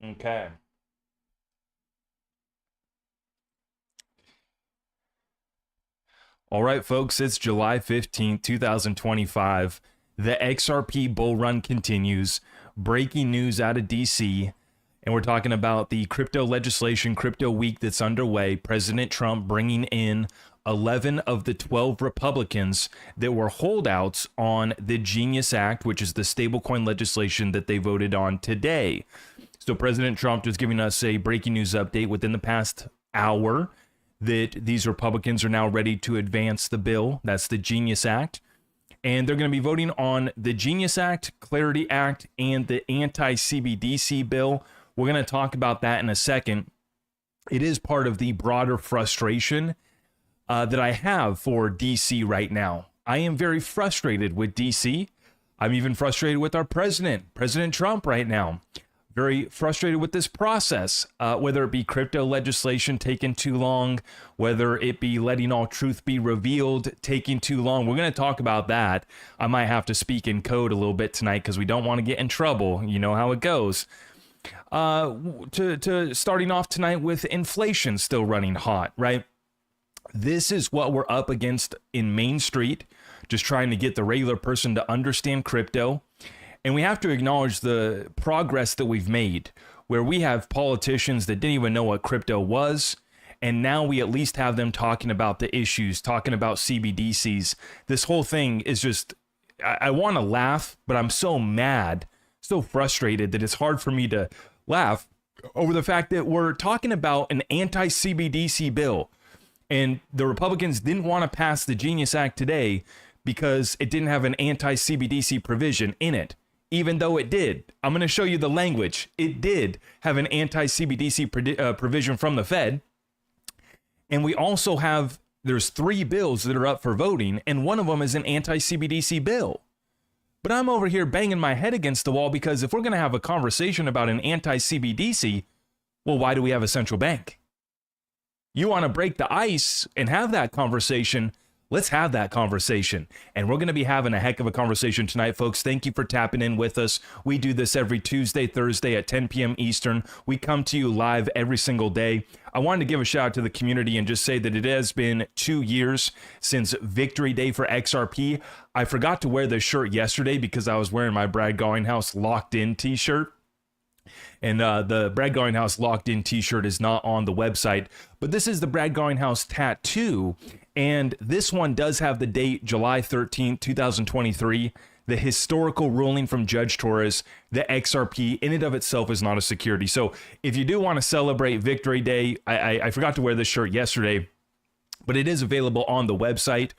Okay. All right, folks, it's July 15th, 2025. The XRP Bull Run continues. Breaking news out of DC. And we're talking about the crypto legislation, crypto week that's underway. President Trump bringing in 11 of the 12 Republicans that were holdouts on the Genius Act, which is the stablecoin legislation that they voted on today. So President Trump is giving us a breaking news update within the past hour that these Republicans are now ready to advance the bill. That's the Genius Act. And they're going to be voting on the Genius Act, Clarity Act, and the anti-CBDC bill. We're going to talk about that in a second. It is part of the broader frustration that I have for DC right now. I am very frustrated with DC. I'm even frustrated with our president, President Trump, right now. Very frustrated with this process, whether it be crypto legislation taking too long, whether it be letting all truth be revealed taking too long. We're going to talk about that. I might have to speak in code a little bit tonight because we don't want to get in trouble. You know how it goes. To starting off tonight with inflation still running hot, right? This is what we're up against in Main Street, just trying to get the regular person to understand crypto. And we have to acknowledge the progress that we've made, where we have politicians that didn't even know what crypto was. And now we at least have them talking about the issues, talking about CBDCs. This whole thing is just, I want to laugh, but I'm so mad, so frustrated that it's hard for me to laugh over the fact that we're talking about an anti-CBDC bill. And the Republicans didn't want to pass the Genius Act today because it didn't have an anti-CBDC provision in it. Even though it did. I'm going to show you the language. It did have an anti-CBDC provision from the Fed. And we also have, there's 3 bills that are up for voting, and one of them is an anti-CBDC bill. But I'm over here banging my head against the wall because if we're going to have a conversation about an anti-CBDC, well, why do we have a central bank? You want to break the ice and have that conversation. Let's have that conversation. And we're going to be having a heck of a conversation tonight, folks. Thank you for tapping in with us. We do this every Tuesday, Thursday at 10 p.m. Eastern. We come to you live every single day. I wanted to give a shout out to the community and just say that it has been 2 years since Victory Day for XRP. I forgot to wear this shirt yesterday because I was wearing my Brad Garlinghouse Locked In t-shirt. And the Brad Garlinghouse Locked In t-shirt is not on the website, but this is the Brad Garlinghouse tattoo. And this one does have the date July 13th, 2023, the historical ruling from Judge Torres, the XRP in and of itself is not a security. So if you do want to celebrate Victory Day, I forgot to wear this shirt yesterday, but it is available on the website.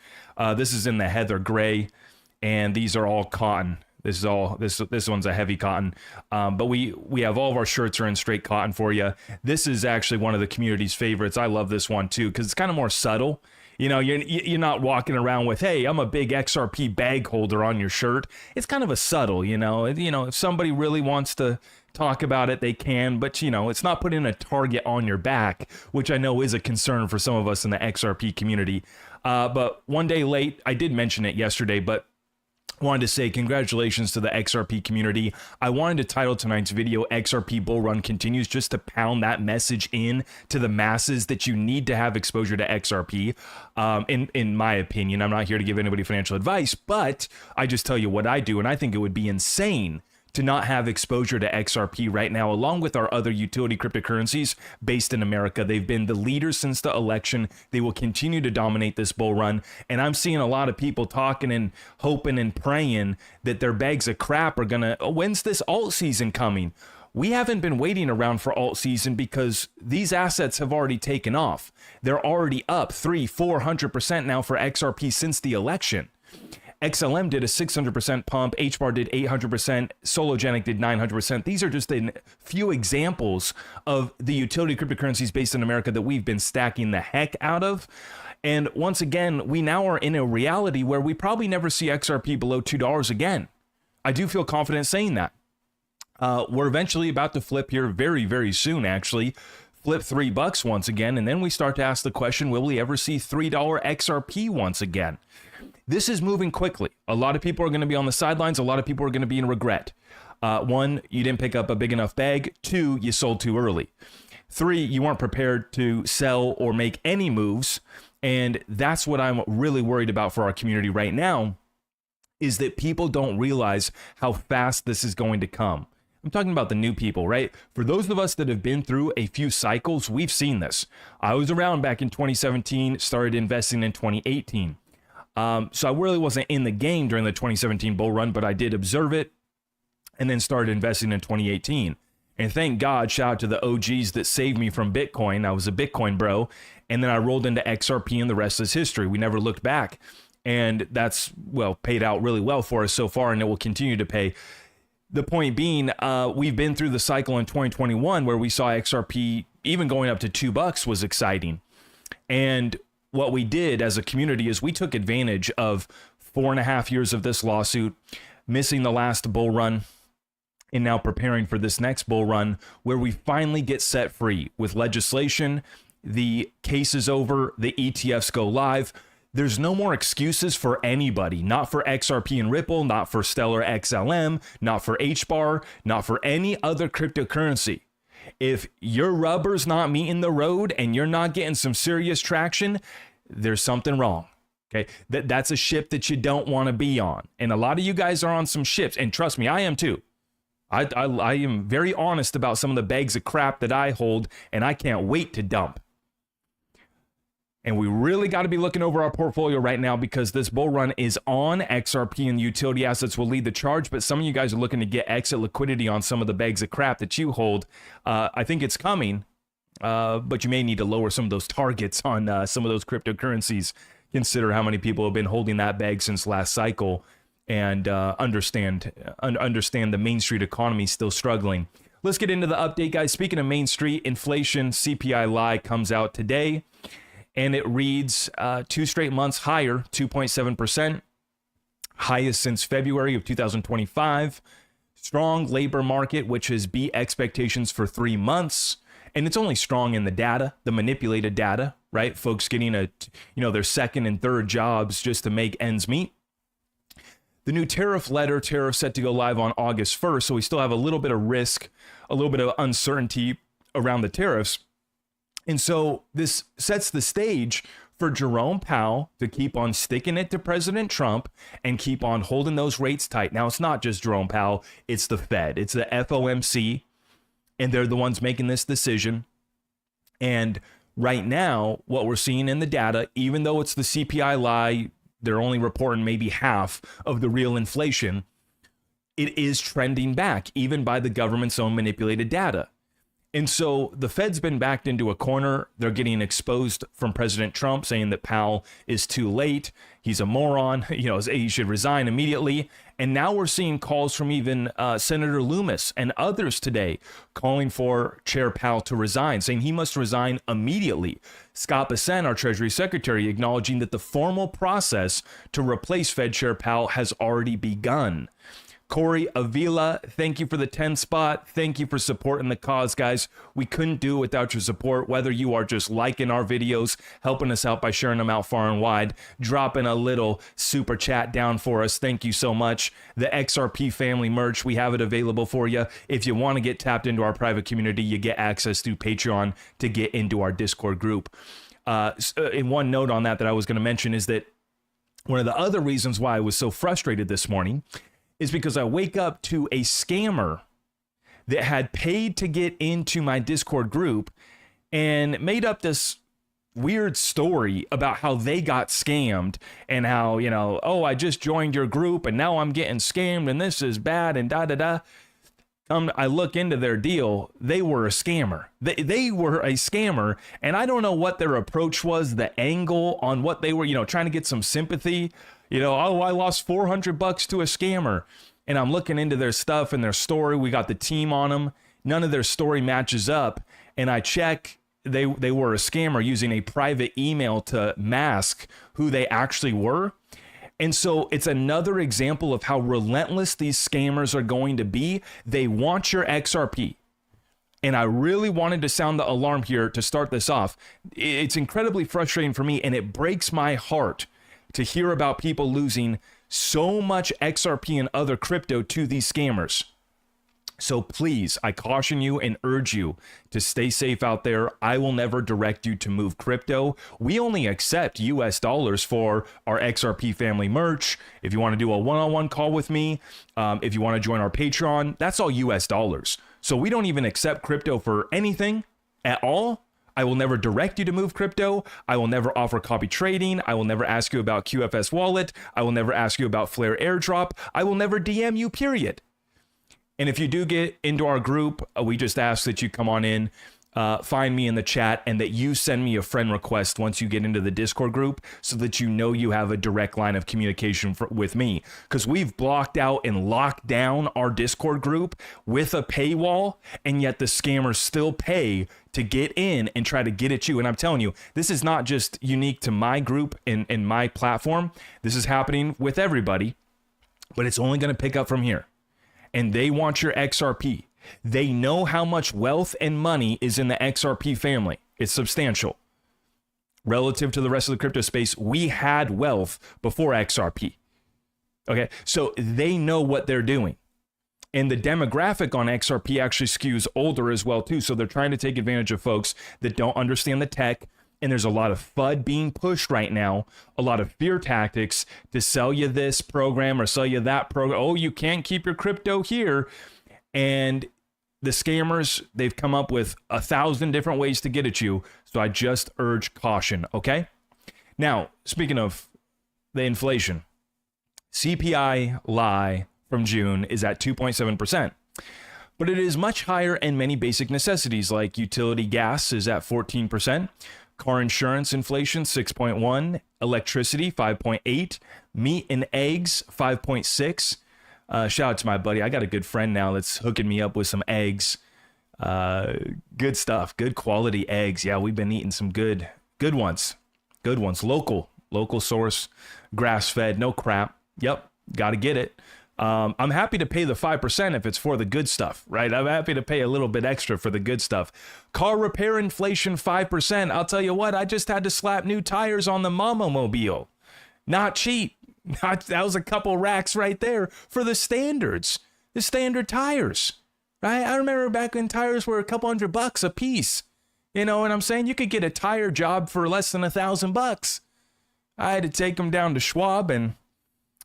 This is in the heather gray, and these are all cotton. This one's a heavy cotton, but we have all of our shirts are in straight cotton for you. This is actually one of the community's favorites. I love this one too because it's kind of more subtle. You know, you're not walking around with, hey, I'm a big XRP bag holder on your shirt. It's kind of a subtle, you know. If somebody really wants to talk about it, they can, but it's not putting a target on your back, which I know is a concern for some of us in the XRP community. But one day late, I did mention it yesterday, but wanted to say congratulations to the XRP community. I wanted to title tonight's video XRP Bull Run Continues just to pound that message in to the masses that you need to have exposure to XRP. In my opinion, I'm not here to give anybody financial advice, but I just tell you what I do, and I think it would be insane to not have exposure to XRP right now, along with our other utility cryptocurrencies based in America. They've been the leaders since the election. They will continue to dominate this bull run. And I'm seeing a lot of people talking and hoping and praying that their bags of crap are going to, when's this alt season coming? We haven't been waiting around for alt season because these assets have already taken off. They're already up 300-400% now for XRP since the election. XLM did a 600% pump, HBAR did 800%, Sologenic did 900%. These are just a few examples of the utility cryptocurrencies based in America that we've been stacking the heck out of. And once again, we now are in a reality where we probably never see XRP below $2 again. I do feel confident saying that. We're eventually about to flip here very, very soon, actually. Flip $3 once again, and then we start to ask the question, will we ever see $3 XRP once again? This is moving quickly. A lot of people are going to be on the sidelines. A lot of people are going to be in regret. One, you didn't pick up a big enough bag. Two, you sold too early. Three, you weren't prepared to sell or make any moves. And that's what I'm really worried about for our community right now, is that people don't realize how fast this is going to come. I'm talking about the new people, right? For those of us that have been through a few cycles, we've seen this. I was around back in 2017, started investing in 2018. So I really wasn't in the game during the 2017 bull run, but I did observe it and then started investing in 2018. And thank God, shout out to the OGs that saved me from Bitcoin. I was a Bitcoin bro. And then I rolled into XRP and the rest is history. We never looked back. And that's, well, paid out really well for us so far, and it will continue to pay. The point being, we've been through the cycle in 2021 where we saw XRP even going up to $2 was exciting. And what we did as a community is we took advantage of 4.5 years of this lawsuit, missing the last bull run, and now preparing for this next bull run where we finally get set free with legislation. The case is over. The ETFs go live. There's no more excuses for anybody, not for XRP and Ripple, not for Stellar XLM, not for HBAR, not for any other cryptocurrency. If your rubber's not meeting the road and you're not getting some serious traction, there's something wrong. Okay, that's a ship that you don't want to be on. And a lot of you guys are on some ships, and trust me, I am too. I am very honest about some of the bags of crap that I hold, and I can't wait to dump. And we really got to be looking over our portfolio right now because this bull run is on. XRP and utility assets will lead the charge, but some of you guys are looking to get exit liquidity on some of the bags of crap that you hold. I think it's coming, but you may need to lower some of those targets on some of those cryptocurrencies. Consider how many people have been holding that bag since last cycle, and understand the Main Street economy still struggling. Let's get into the update, guys. Speaking of Main Street, inflation CPI lie comes out today. And it reads 2 straight months higher, 2.7%, highest since February of 2025. Strong labor market, which has beat expectations for 3 months. And it's only strong in the data, the manipulated data, right? Folks getting their second and third jobs just to make ends meet. The new tariff set to go live on August 1st. So we still have a little bit of risk, a little bit of uncertainty around the tariffs. And so this sets the stage for Jerome Powell to keep on sticking it to President Trump and keep on holding those rates tight. Now, it's not just Jerome Powell, it's the Fed, it's the FOMC, and they're the ones making this decision. And right now, what we're seeing in the data, even though it's the CPI lie, they're only reporting maybe half of the real inflation, it is trending back, even by the government's own manipulated data. And so the Fed's been backed into a corner. They're getting exposed from President Trump, saying that Powell is too late. He's a moron. He should resign immediately. And now we're seeing calls from even Senator Loomis and others today calling for Chair Powell to resign, saying he must resign immediately. Scott Bessent, our Treasury Secretary, acknowledging that the formal process to replace Fed Chair Powell has already begun. Corey Avila, thank you for the 10 spot. Thank you for supporting the cause, guys. We couldn't do it without your support, whether you are just liking our videos, helping us out by sharing them out far and wide, dropping a little super chat down for us. Thank you so much. The XRP family merch, we have it available for you. If you want to get tapped into our private community, you get access through Patreon to get into our Discord group. And one note on that I was going to mention is that one of the other reasons why I was so frustrated this morning is because I wake up to a scammer that had paid to get into my Discord group and made up this weird story about how they got scammed and how, I just joined your group and now I'm getting scammed and this is bad and da-da-da. I look into their deal. They were a scammer. They were a scammer, and I don't know what their approach was, the angle on what they were, trying to get some sympathy. I lost $400 to a scammer, and I'm looking into their stuff and their story. We got the team on them. None of their story matches up, and I check. They were a scammer using a private email to mask who they actually were. And so it's another example of how relentless these scammers are going to be. They want your XRP. And I really wanted to sound the alarm here to start this off. It's incredibly frustrating for me, and it breaks my heart to hear about people losing so much XRP and other crypto to these scammers. So please, I caution you and urge you to stay safe out there. I will never direct you to move crypto. We only accept US dollars for our XRP family merch. If you want to do a one-on-one call with me, if you want to join our Patreon, that's all US dollars. So we don't even accept crypto for anything at all. I will never direct you to move crypto. I will never offer copy trading. I will never ask you about QFS wallet. I will never ask you about Flare airdrop. I will never DM you, period. And if you do get into our group, we just ask that you come on in, find me in the chat, and that you send me a friend request once you get into the Discord group so that you know you have a direct line of communication with me. Because we've blocked out and locked down our Discord group with a paywall, and yet the scammers still pay to get in and try to get at you. And I'm telling you, this is not just unique to my group and my platform. This is happening with everybody, but it's only going to pick up from here. And they want your XRP. They know how much wealth and money is in the XRP family. It's substantial. Relative to the rest of the crypto space, we had wealth before XRP. Okay, so they know what they're doing. And the demographic on XRP actually skews older as well, too. So they're trying to take advantage of folks that don't understand the tech. And there's a lot of FUD being pushed right now, a lot of fear tactics to sell you this program or sell you that program. Oh, you can't keep your crypto here. And the scammers, they've come up with 1,000 different ways to get at you. So I just urge caution, okay? Now, speaking of the inflation, CPI lie from June is at 2.7%. But it is much higher in many basic necessities like utility gas is at 14%. Car insurance inflation, 6.1. Electricity, 5.8. Meat and eggs, 5.6. Shout out to my buddy. I got a good friend now that's hooking me up with some eggs. Good stuff. Good quality eggs. Yeah, we've been eating some good ones. Good ones. Local source, grass-fed, no crap. Yep, got to get it. I'm happy to pay the 5% if it's for the good stuff, right? I'm happy to pay a little bit extra for the good stuff. Car repair inflation, 5%. I'll tell you what, I just had to slap new tires on the Mama Mobile. Not cheap. That was a couple racks right there for the standards, the standard tires, right? I remember back when tires were a couple $100 a piece. You know what I'm saying? You could get a tire job for less than $1,000. I had to take them down to Schwab, and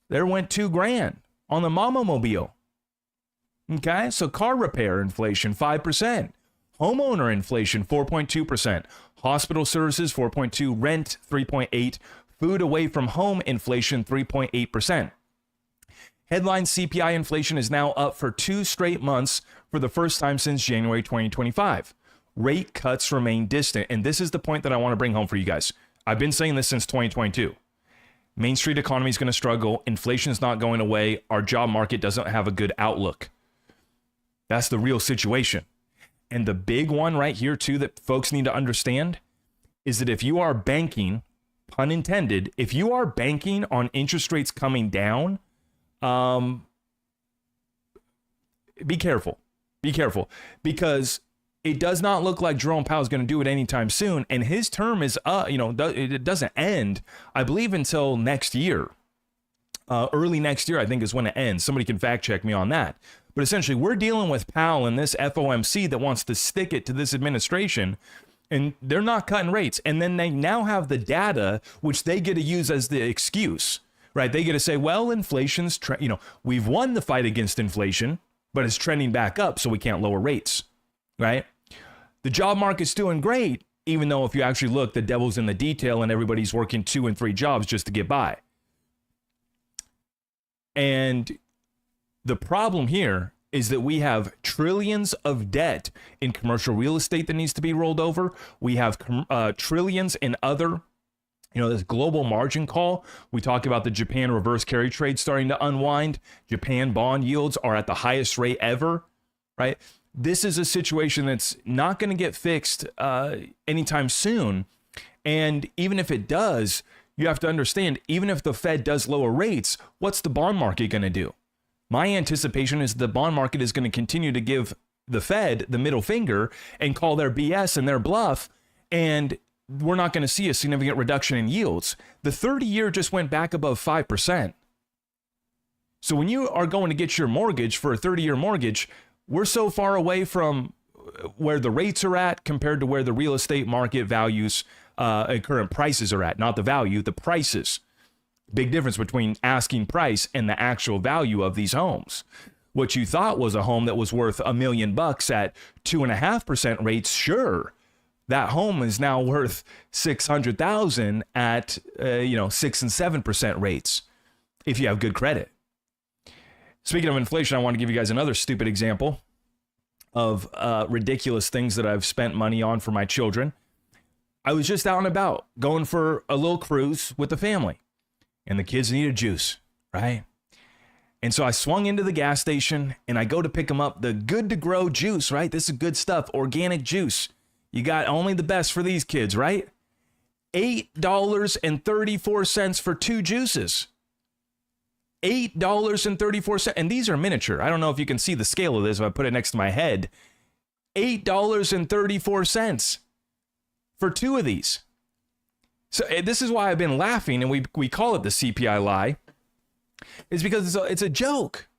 there went $2,000 on the Mama Mobile. Okay, so car repair inflation, 5%. Homeowner inflation, 4.2%. Hospital services, 4.2%. Rent, 3.8%. Food away from home inflation, 3.8%. Headline CPI inflation is now up for 2 straight months for the first time since January 2025. Rate cuts remain distant, and this is the point that I want to bring home for you guys. I've been saying this since 2022. Main Street economy is going to struggle. Inflation is not going away. Our job market doesn't have a good outlook. That's the real situation. And the big one right here, too, that folks need to understand is that if you are banking, pun intended, if you are banking on interest rates coming down, be careful. Be careful. Because it does not look like Jerome Powell is going to do it anytime soon. And his term is, it doesn't end, I believe, until next year. Early next year, I think, is when it ends. Somebody can fact check me on that. But essentially, we're dealing with Powell and this FOMC that wants to stick it to this administration. And they're not cutting rates. And then they now have the data, which they get to use as the excuse, right? They get to say, well, inflation's, we've won the fight against inflation, but it's trending back up, so we can't lower rates, right? The job market's doing great, even though if you actually look, the devil's in the detail and everybody's working 2 and 3 jobs just to get by. And the problem here is that we have trillions of debt in commercial real estate that needs to be rolled over. We have trillions in other, this global margin call. We talk about the Japan reverse carry trade starting to unwind. Japan bond yields are at the highest rate ever, right? This is a situation that's not going to get fixed anytime soon. And even if it does, you have to understand, even if the Fed does lower rates, what's the bond market going to do? My anticipation is the bond market is going to continue to give the Fed the middle finger and call their BS and their bluff, and we're not going to see a significant reduction in yields. The 30-year just went back above 5%. So when you are going to get your mortgage for a 30-year mortgage, We're so far away from where the rates are at compared to where the real estate market values and current prices are at. Not the value, the prices. Big difference between asking price and the actual value of these homes. What you thought was a home that was worth $1 million at 2.5% rates, sure. That home is now worth $600,000 at 6 and 7% rates if you have good credit. Speaking of inflation, I want to give you guys another stupid example of ridiculous things that I've spent money on for my children. I was just out and about going for a little cruise with the family, and the kids needed juice, right? And so I swung into the gas station and I go to pick them up the Good to Grow juice, right? This is good stuff, organic juice. You got only the best for these kids, right? $8.34 for 2 juices. $8.34. And these are miniature. I don't know if you can see the scale of this if I put it next to my head. $8.34 for 2 of these. So this is why I've been laughing, and we call it the CPI lie. It's because it's a joke.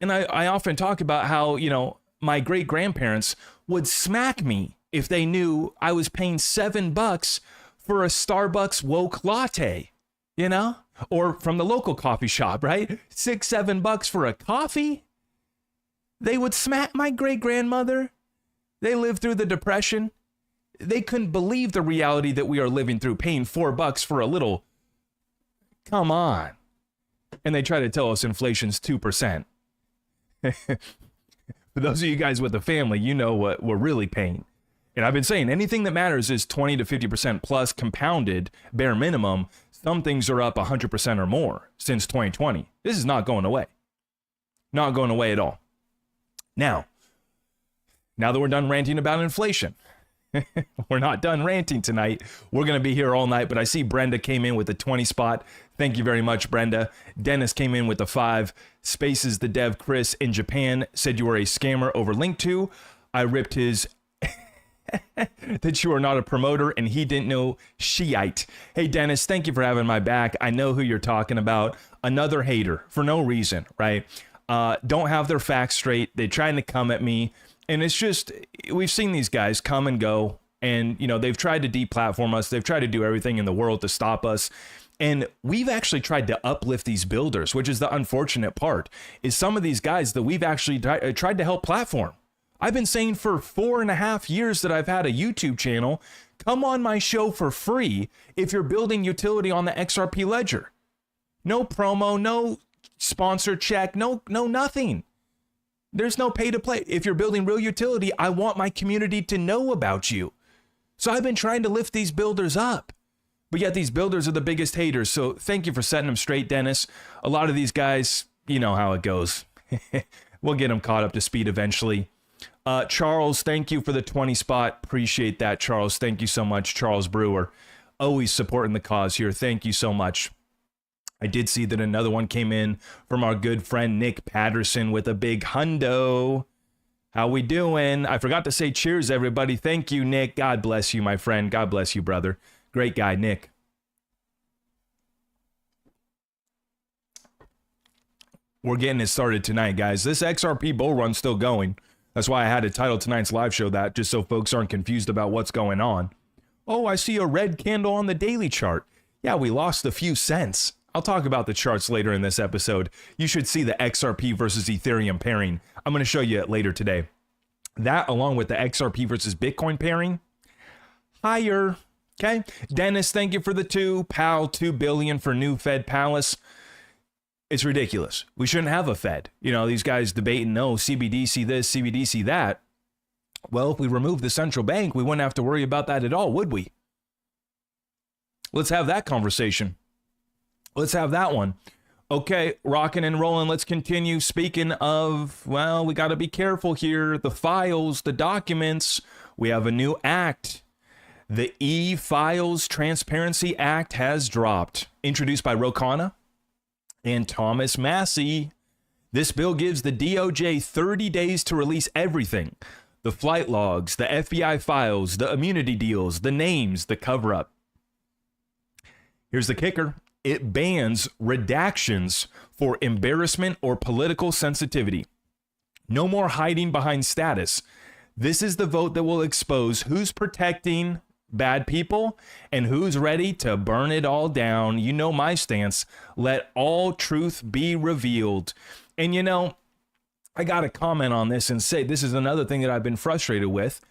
And I often talk about how, my great-grandparents would smack me if they knew I was paying $7 for a Starbucks woke latte, or from the local coffee shop, right? $6-7 for a coffee. They would smack my great-grandmother. They lived through the Depression. They couldn't believe the reality that we are living through, paying $4 for a little. Come on. And they try to tell us inflation's 2%. For those of you guys with a family, you know what we're really paying. And I've been saying anything that matters is 20 to 50% plus compounded, bare minimum. Some things are up 100% or more since 2020. This is not going away. Not going away at all. Now that we're done ranting about inflation, we're not done ranting tonight. We're going to be here all night, but I see Brenda came in with the 20 spot. Thank you very much, Brenda. Dennis came in with the 5. Spaces the Dev Chris in Japan said you were a scammer over Link2. I ripped his that you are not a promoter and he didn't know Shiite. Hey, Dennis, thank you for having my back. I know who you're talking about. Another hater for no reason, right? Don't have their facts straight. They're trying to come at me. And it's just, we've seen these guys come and go, and, they've tried to deplatform us. They've tried to do everything in the world to stop us. And we've actually tried to uplift these builders, which is the unfortunate part, is some of these guys that we've actually tried to help platform. I've been saying for 4.5 years that I've had a YouTube channel, come on my show for free if you're building utility on the XRP ledger. No promo, no sponsor check, no nothing. There's no pay to play. If you're building real utility, I want my community to know about you. So I've been trying to lift these builders up. But yet these builders are the biggest haters. So thank you for setting them straight, Dennis. A lot of these guys, you know how it goes. We'll get them caught up to speed eventually. Charles, thank you for the 20 spot. Appreciate that, Charles. Thank you so much, Charles Brewer. Always supporting the cause here. Thank you so much. I did see that another one came in from our good friend Nick Patterson with a big hundo. How we doing? I forgot to say cheers, everybody. Thank you, Nick. God bless you, my friend. God bless you, brother. Great guy, Nick. We're getting it started tonight, guys. This XRP bull run's still going. That's why I had to title tonight's live show that, just so folks aren't confused about what's going on. Oh, I see a red candle on the daily chart. Yeah, we lost a few cents. I'll talk about the charts later in this episode. You should see the XRP versus Ethereum pairing. I'm going to show you it later today. That, along with the XRP versus Bitcoin pairing, higher. Okay. Dennis, thank you for the 2. Pal, 2 billion for new Fed Palace. It's ridiculous. We shouldn't have a Fed. These guys debating, no, CBDC this, CBDC that. Well, if we remove the central bank, we wouldn't have to worry about that at all, would we? Let's have that conversation. Let's have that one. Okay, rocking and rolling. Let's continue. Speaking of, well, we got to be careful here. The files, the documents. We have a new act. The E-Files Transparency Act has dropped. Introduced by Rokana and Thomas Massey. This bill gives the DOJ 30 days to release everything. The flight logs, the FBI files, the immunity deals, the names, the cover-up. Here's the kicker. It bans redactions for embarrassment or political sensitivity. No more hiding behind status. This is the vote that will expose who's protecting bad people and who's ready to burn it all down. You know my stance. Let all truth be revealed. And you know, I got to comment on this and say this is another thing that I've been frustrated with.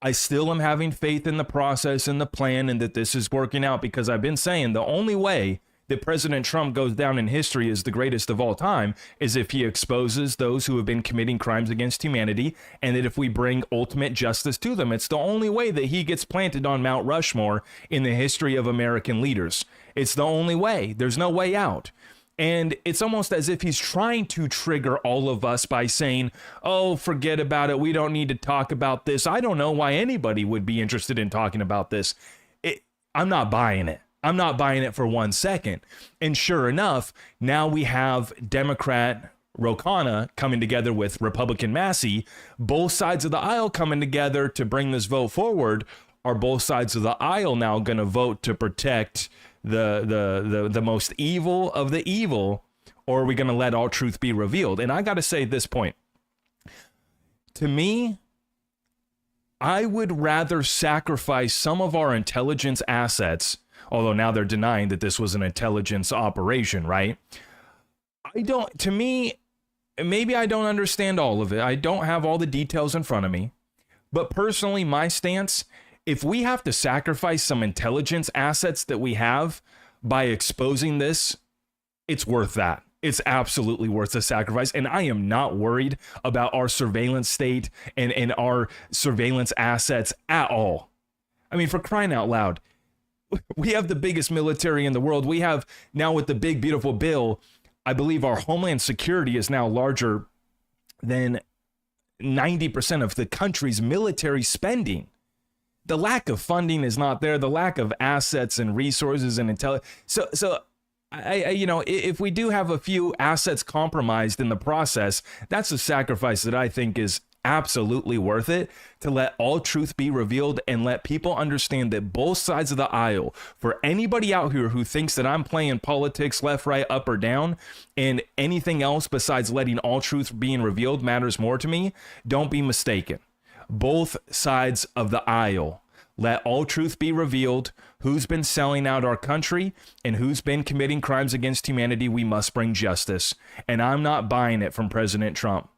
I still am having faith in the process and the plan and that this is working out, because I've been saying the only way that President Trump goes down in history as the greatest of all time is if he exposes those who have been committing crimes against humanity, and that if we bring ultimate justice to them. It's the only way that he gets planted on Mount Rushmore in the history of American leaders. It's the only way. There's no way out. And it's almost as if he's trying to trigger all of us by saying, oh, forget about it. We don't need to talk about this. I don't know why anybody would be interested in talking about this. I'm not buying it. I'm not buying it for 1 second. And sure enough, now we have Democrat Ro Khanna coming together with Republican Massey. Both sides of the aisle coming together to bring this vote forward. Are both sides of the aisle now going to vote to protect the most evil of the evil, or are we going to let all truth be revealed? And I got to say at this point, to me, I would rather sacrifice some of our intelligence assets, although now they're denying that this was an intelligence operation, right? To me, maybe I don't understand all of it. I don't have all the details in front of me, but personally, my stance, if we have to sacrifice some intelligence assets that we have by exposing this, it's worth that. It's absolutely worth the sacrifice. And I am not worried about our surveillance state and our surveillance assets at all. I mean, for crying out loud, we have the biggest military in the world. We have now, with the big, beautiful bill, I believe our homeland security is now larger than 90% of the country's military spending. The lack of funding is not there. The lack of assets and resources and intelligence. So you know, if we do have a few assets compromised in the process, that's a sacrifice that I think is absolutely worth it, to let all truth be revealed and let people understand that both sides of the aisle, for anybody out here who thinks that I'm playing politics left, right, up or down, and anything else besides letting all truth being revealed matters more to me, don't be mistaken. Both sides of the aisle, let all truth be revealed. Who's been selling out our country and who's been committing crimes against humanity, we must bring justice. And I'm not buying it from President Trump.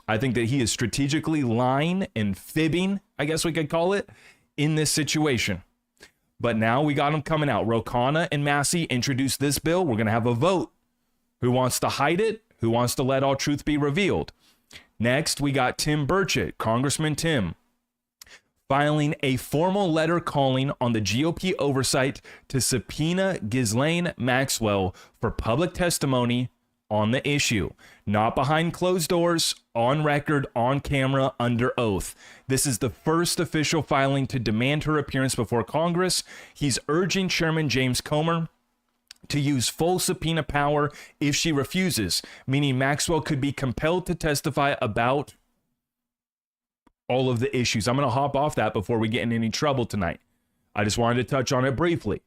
I think that he is strategically lying and fibbing, I guess we could call it, in this situation. But now we got him coming out. Ro Khanna and Massey introduced this bill. We're going to have a vote. Who wants to hide it? Who wants to let all truth be revealed? Next, we got Tim Burchett, Congressman Tim, filing a formal letter calling on the GOP oversight to subpoena Ghislaine Maxwell for public testimony on the issue, not behind closed doors, on record, on camera, under oath. This is the first official filing to demand her appearance before Congress. He's urging Chairman James Comer to use full subpoena power if she refuses, meaning Maxwell could be compelled to testify about all of the issues. I'm going to hop off that before we get in any trouble tonight. I just wanted to touch on it briefly.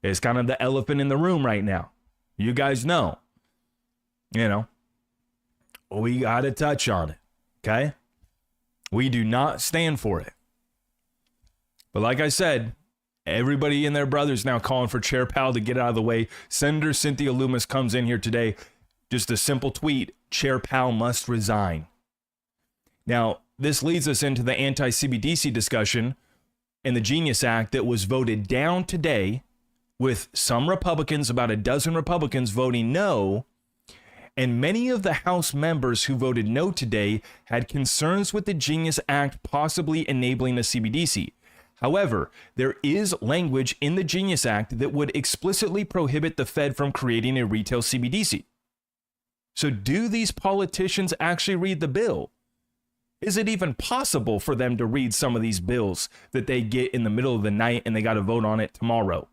It's kind of the elephant in the room right now. You guys know, we got to touch on it, okay? We do not stand for it. But like I said, everybody and their brothers now calling for Chair Powell to get out of the way. Senator Cynthia Lummis comes in here today, just a simple tweet, Chair Powell must resign. Now, this leads us into the anti-CBDC discussion and the Genius Act that was voted down today, with some Republicans, about a dozen Republicans, voting no. And many of the House members who voted no today had concerns with the Genius Act possibly enabling a CBDC. However, there is language in the Genius Act that would explicitly prohibit the Fed from creating a retail CBDC. So do these politicians actually read the bill? Is it even possible for them to read some of these bills that they get in the middle of the night and they got to vote on it tomorrow?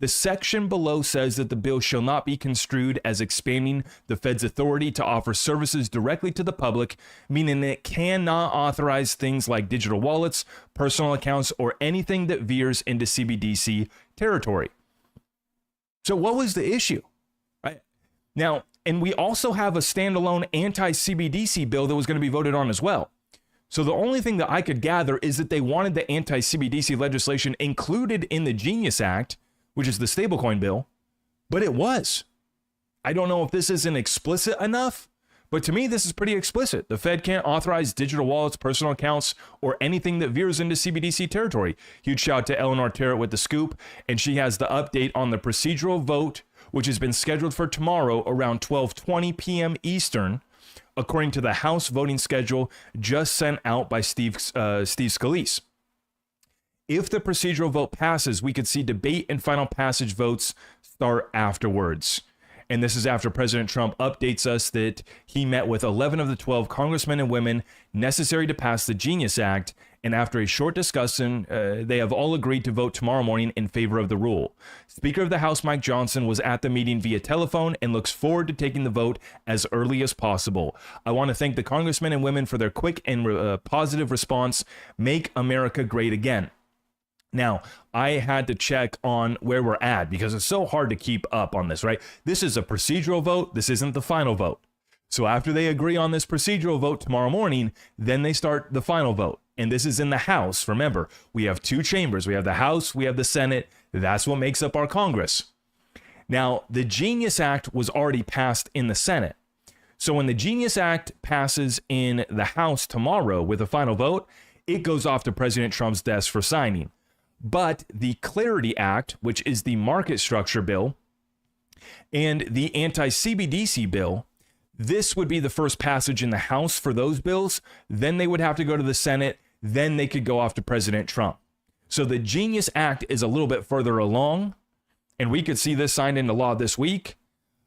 The section below says that the bill shall not be construed as expanding the Fed's authority to offer services directly to the public, meaning it cannot authorize things like digital wallets, personal accounts, or anything that veers into CBDC territory. So what was the issue? Right? Now, And we also have a standalone anti-CBDC bill that was going to be voted on as well. So the only thing that I could gather is that they wanted the anti-CBDC legislation included in the Genius Act, which is the stablecoin bill, but it was. I don't know if this isn't explicit enough, but to me, this is pretty explicit. The Fed can't authorize digital wallets, personal accounts, or anything that veers into CBDC territory. Huge shout out to Eleanor Terrett with the scoop, and she has the update on the procedural vote, which has been scheduled for tomorrow around 12:20 p.m. Eastern, according to the House voting schedule just sent out by Steve Scalise. If the procedural vote passes, we could see debate and final passage votes start afterwards. And this is after President Trump updates us that he met with 11 of the 12 congressmen and women necessary to pass the Genius Act. And after a short discussion, they have all agreed to vote tomorrow morning in favor of the rule. Speaker of the House, Mike Johnson, was at the meeting via telephone and looks forward to taking the vote as early as possible. I want to thank the congressmen and women for their quick and positive response. Make America great again. Now, I had to check on where we're at because it's so hard to keep up on this, right? This is a procedural vote. This isn't the final vote. So after they agree on this procedural vote tomorrow morning, then they start the final vote. And this is in the House. Remember, we have two chambers. We have the House, we have the Senate. That's what makes up our Congress. Now, the Genius Act was already passed in the Senate. So when the Genius Act passes in the House tomorrow with a final vote, it goes off to President Trump's desk for signing. But the Clarity Act, which is the market structure bill, and the anti-CBDC bill, this would be the first passage in the House for those bills. Then they would have to go to the Senate. Then they could go off to President Trump. So the Genius Act is a little bit further along, and we could see this signed into law this week.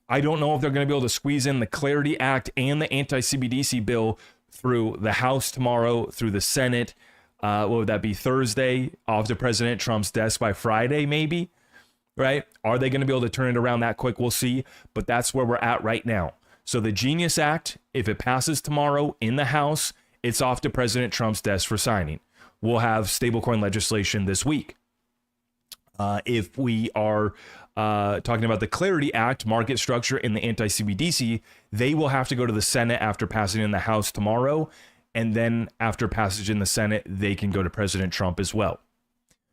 I don't know if they're going to be able to squeeze in the Clarity Act and the anti-CBDC bill through the House tomorrow, through the Senate. What would that be? Thursday, off to President Trump's desk by Friday, maybe, right? Are they going to be able to turn it around that quick? We'll see, but that's where we're at right now. So the Genius Act, if it passes tomorrow in the House, it's off to President Trump's desk for signing. We'll have stablecoin legislation this week. If we are talking about the Clarity Act, market structure, and the anti-CBDC, they will have to go to the Senate after passing in the House tomorrow. And then after passage in the Senate, they can go to President Trump as well.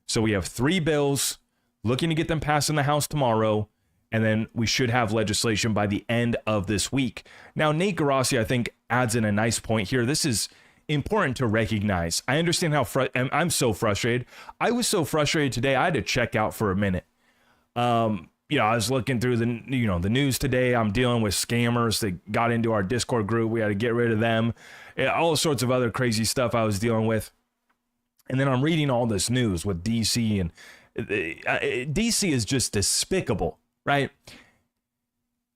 So we have three bills, looking to get them passed in the House tomorrow. And then we should have legislation by the end of this week. Now, Nate Garossi, I think, adds in a nice point here. This is important to recognize. I understand how I'm so frustrated. I was so frustrated today, I had to check out for a minute. I was looking through the news today. I'm dealing with scammers that got into our Discord group. We had to get rid of them. All sorts of other crazy stuff I was dealing with. And then I'm reading all this news with DC, and DC is just despicable, right?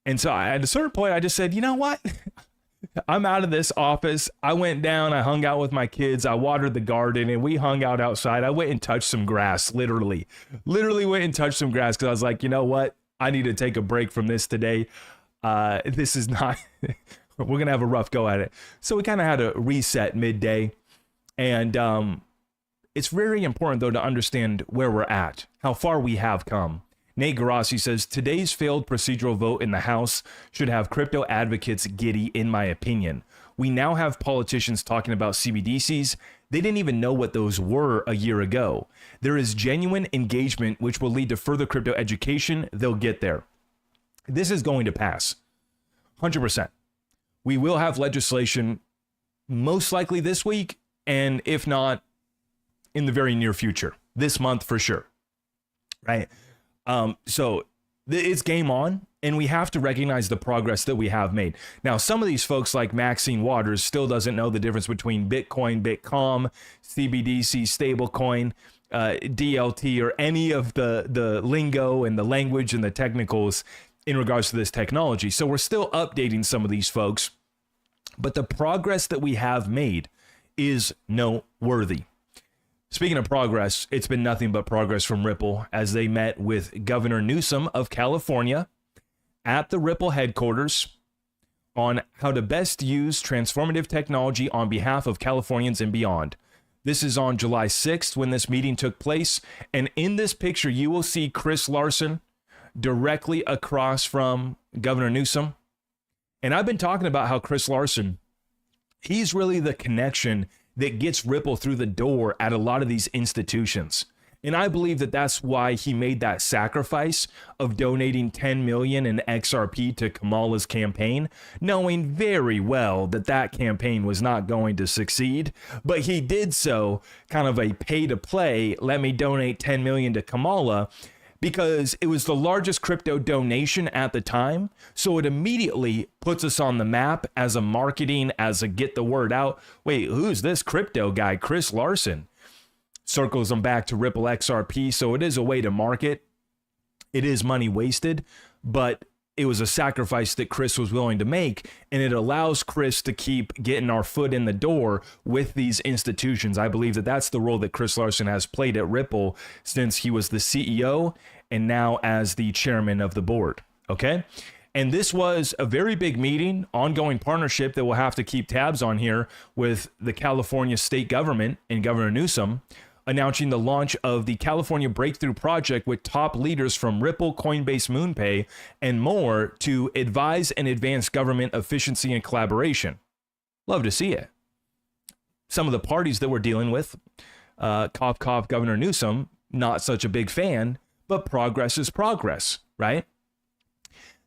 And so at a certain point, I just said, you know what? I'm out of this office. I went down, I hung out with my kids, I watered the garden, and we hung out outside. I went and touched some grass, literally went and touched some grass because I was like, you know what? I need to take a break from this today. This is not, we're going to have a rough go at it. So we kind of had a reset midday. And it's very important, though, to understand where we're at, how far we have come. Nate Garossi says, today's failed procedural vote in the House should have crypto advocates giddy, in my opinion. We now have politicians talking about CBDCs. They didn't even know what those were a year ago. There is genuine engagement, which will lead to further crypto education. They'll get there. This is going to pass. 100%. We will have legislation most likely this week, and if not, in the very near future. This month for sure. Right? So it's game on, and we have to recognize the progress that we have made. Now, some of these folks like Maxine Waters still doesn't know the difference between Bitcoin, Bitcom, CBDC, stablecoin, DLT, or any of the lingo and the language and the technicals in regards to this technology. So we're still updating some of these folks, but the progress that we have made is noteworthy. Speaking of progress, it's been nothing but progress from Ripple as they met with Governor Newsom of California at the Ripple headquarters on how to best use transformative technology on behalf of Californians and beyond. This is on July 6th when this meeting took place. And in this picture, you will see Chris Larson directly across from Governor Newsom. And I've been talking about how Chris Larson, he's really the connection that gets Ripple through the door at a lot of these institutions. And I believe that that's why he made that sacrifice of donating 10 million in XRP to Kamala's campaign, knowing very well that that campaign was not going to succeed. But he did so kind of a pay to play, let me donate 10 million to Kamala, because it was the largest crypto donation at the time. So it immediately puts us on the map as a marketing, as a get the word out. Wait, who's this crypto guy, Chris Larson? Circles them back to Ripple XRP. So it is a way to market. It is money wasted, but it was a sacrifice that Chris was willing to make, and it allows Chris to keep getting our foot in the door with these institutions. I believe that that's the role that Chris Larson has played at Ripple since he was the CEO and now as the chairman of the board. Okay. And this was a very big meeting, ongoing partnership that we'll have to keep tabs on here with the California state government and Governor Newsom, announcing the launch of the California Breakthrough Project with top leaders from Ripple, Coinbase, MoonPay, and more to advise and advance government efficiency and collaboration. Love to see it. Some of the parties that we're dealing with, cough, Governor Newsom, not such a big fan, but progress is progress, right?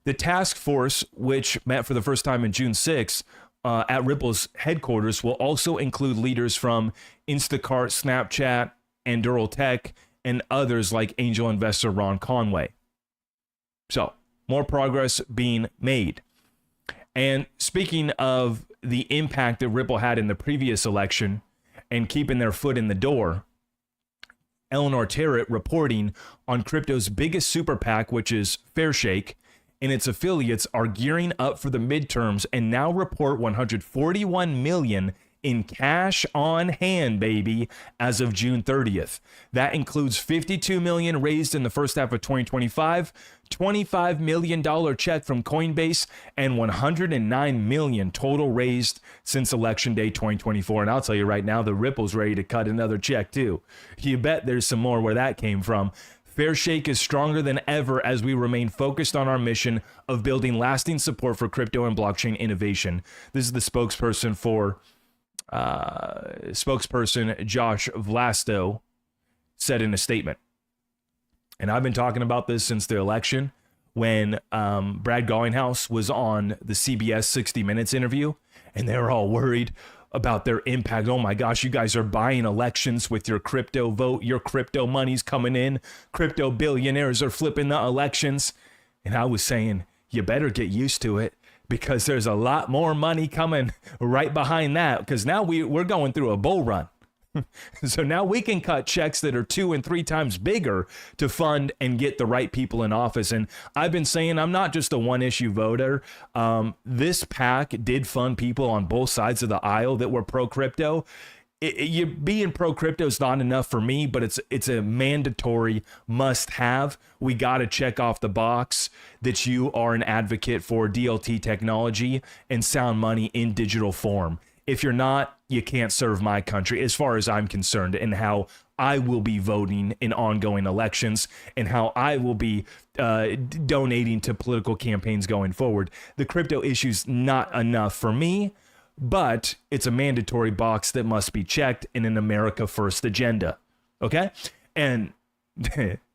The task force, which met for the first time in June 6th, at Ripple's headquarters, will also include leaders from Instacart, Snapchat, Endural Tech, and others like angel investor Ron Conway. So, more progress being made. And speaking of the impact that Ripple had in the previous election and keeping their foot in the door, Eleanor Terrett reporting on crypto's biggest super PAC, which is Fairshake, and its affiliates are gearing up for the midterms and now report 141 million in cash on hand, baby, as of June 30th. That includes 52 million raised in the first half of 2025, $25 million check from Coinbase, and 109 million total raised since election day 2024. And I'll tell you right now, the Ripple's ready to cut another check too. You bet there's some more where that came from. Fairshake is stronger than ever as we remain focused on our mission of building lasting support for crypto and blockchain innovation. This is the spokesperson for Josh Vlasto said in a statement. And I've been talking about this since the election when Brad Garlinghouse was on the CBS 60 Minutes interview, and they were all worried about their impact. Oh my gosh, you guys are buying elections with your crypto vote. Your crypto money's coming in. Crypto billionaires are flipping the elections. And I was saying, you better get used to it, because there's a lot more money coming right behind that, because now we're going through a bull run. So now we can cut checks that are 2 and 3 times bigger to fund and get the right people in office. And I've been saying I'm not just a one-issue voter. This PAC did fund people on both sides of the aisle that were pro-crypto. You being pro-crypto is not enough for me, but it's a mandatory must-have. We got to check off the box that you are an advocate for DLT technology and sound money in digital form. If you're not, you can't serve my country, as far as I'm concerned, and how I will be voting in ongoing elections and how I will be donating to political campaigns going forward. The crypto issue's not enough for me, but it's a mandatory box that must be checked in an America First agenda. Okay? And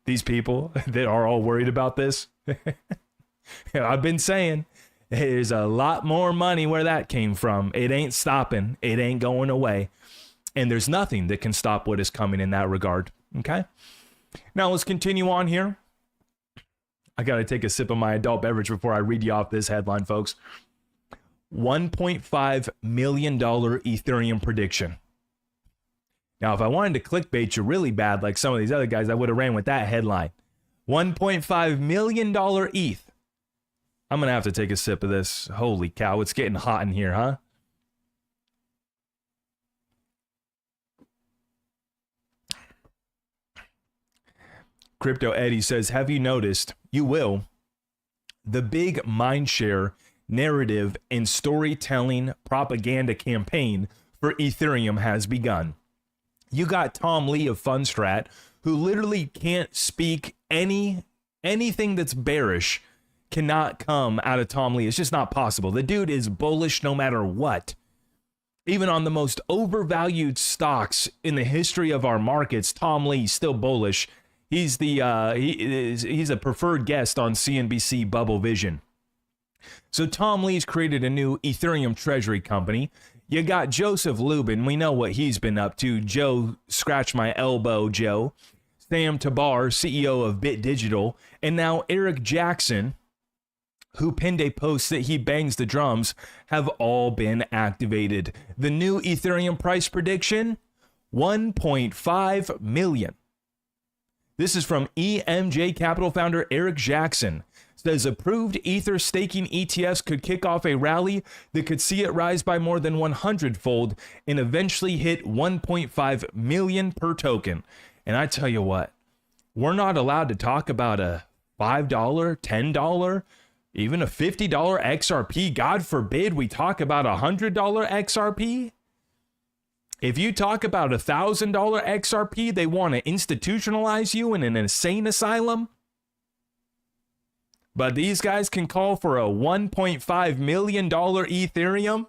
these people that are all worried about this, I've been saying, there's a lot more money where that came from. It ain't stopping. It ain't going away. And there's nothing that can stop what is coming in that regard. Okay? Now let's continue on here. I got to take a sip of my adult beverage before I read you off this headline, folks. $1.5 million Ethereum prediction. Now, if I wanted to clickbait you really bad like some of these other guys, I would have ran with that headline. $1.5 million ETH. I'm going to have to take a sip of this. Holy cow, it's getting hot in here, huh? Crypto Eddie says, have you noticed? You will. The big mindshare narrative and storytelling propaganda campaign for Ethereum has begun. You got Tom Lee of Fundstrat, who literally can't speak anything that's bearish, cannot come out of Tom Lee. It's just not possible. The dude is bullish no matter what. Even on the most overvalued stocks in the history of our markets, Tom Lee's still bullish. He's he's a preferred guest on CNBC Bubble Vision. So Tom Lee's created a new Ethereum treasury company. You got Joseph Lubin. We know what he's been up to. Joe, scratch my elbow, Joe. Sam Tabar, CEO of Bit Digital. And now Eric Jackson, who pinned a post that he bangs the drums, have all been activated. The new Ethereum price prediction, 1.5 million. This is from EMJ Capital founder Eric Jackson. Says approved Ether staking ETFs could kick off a rally that could see it rise by more than 100-fold and eventually hit 1.5 million per token. And I tell you what, we're not allowed to talk about a $5, $10, even a $50 XRP. God forbid we talk about a $100 XRP. If you talk about a $1,000 XRP, they want to institutionalize you in an insane asylum. But these guys can call for a $1.5 million Ethereum.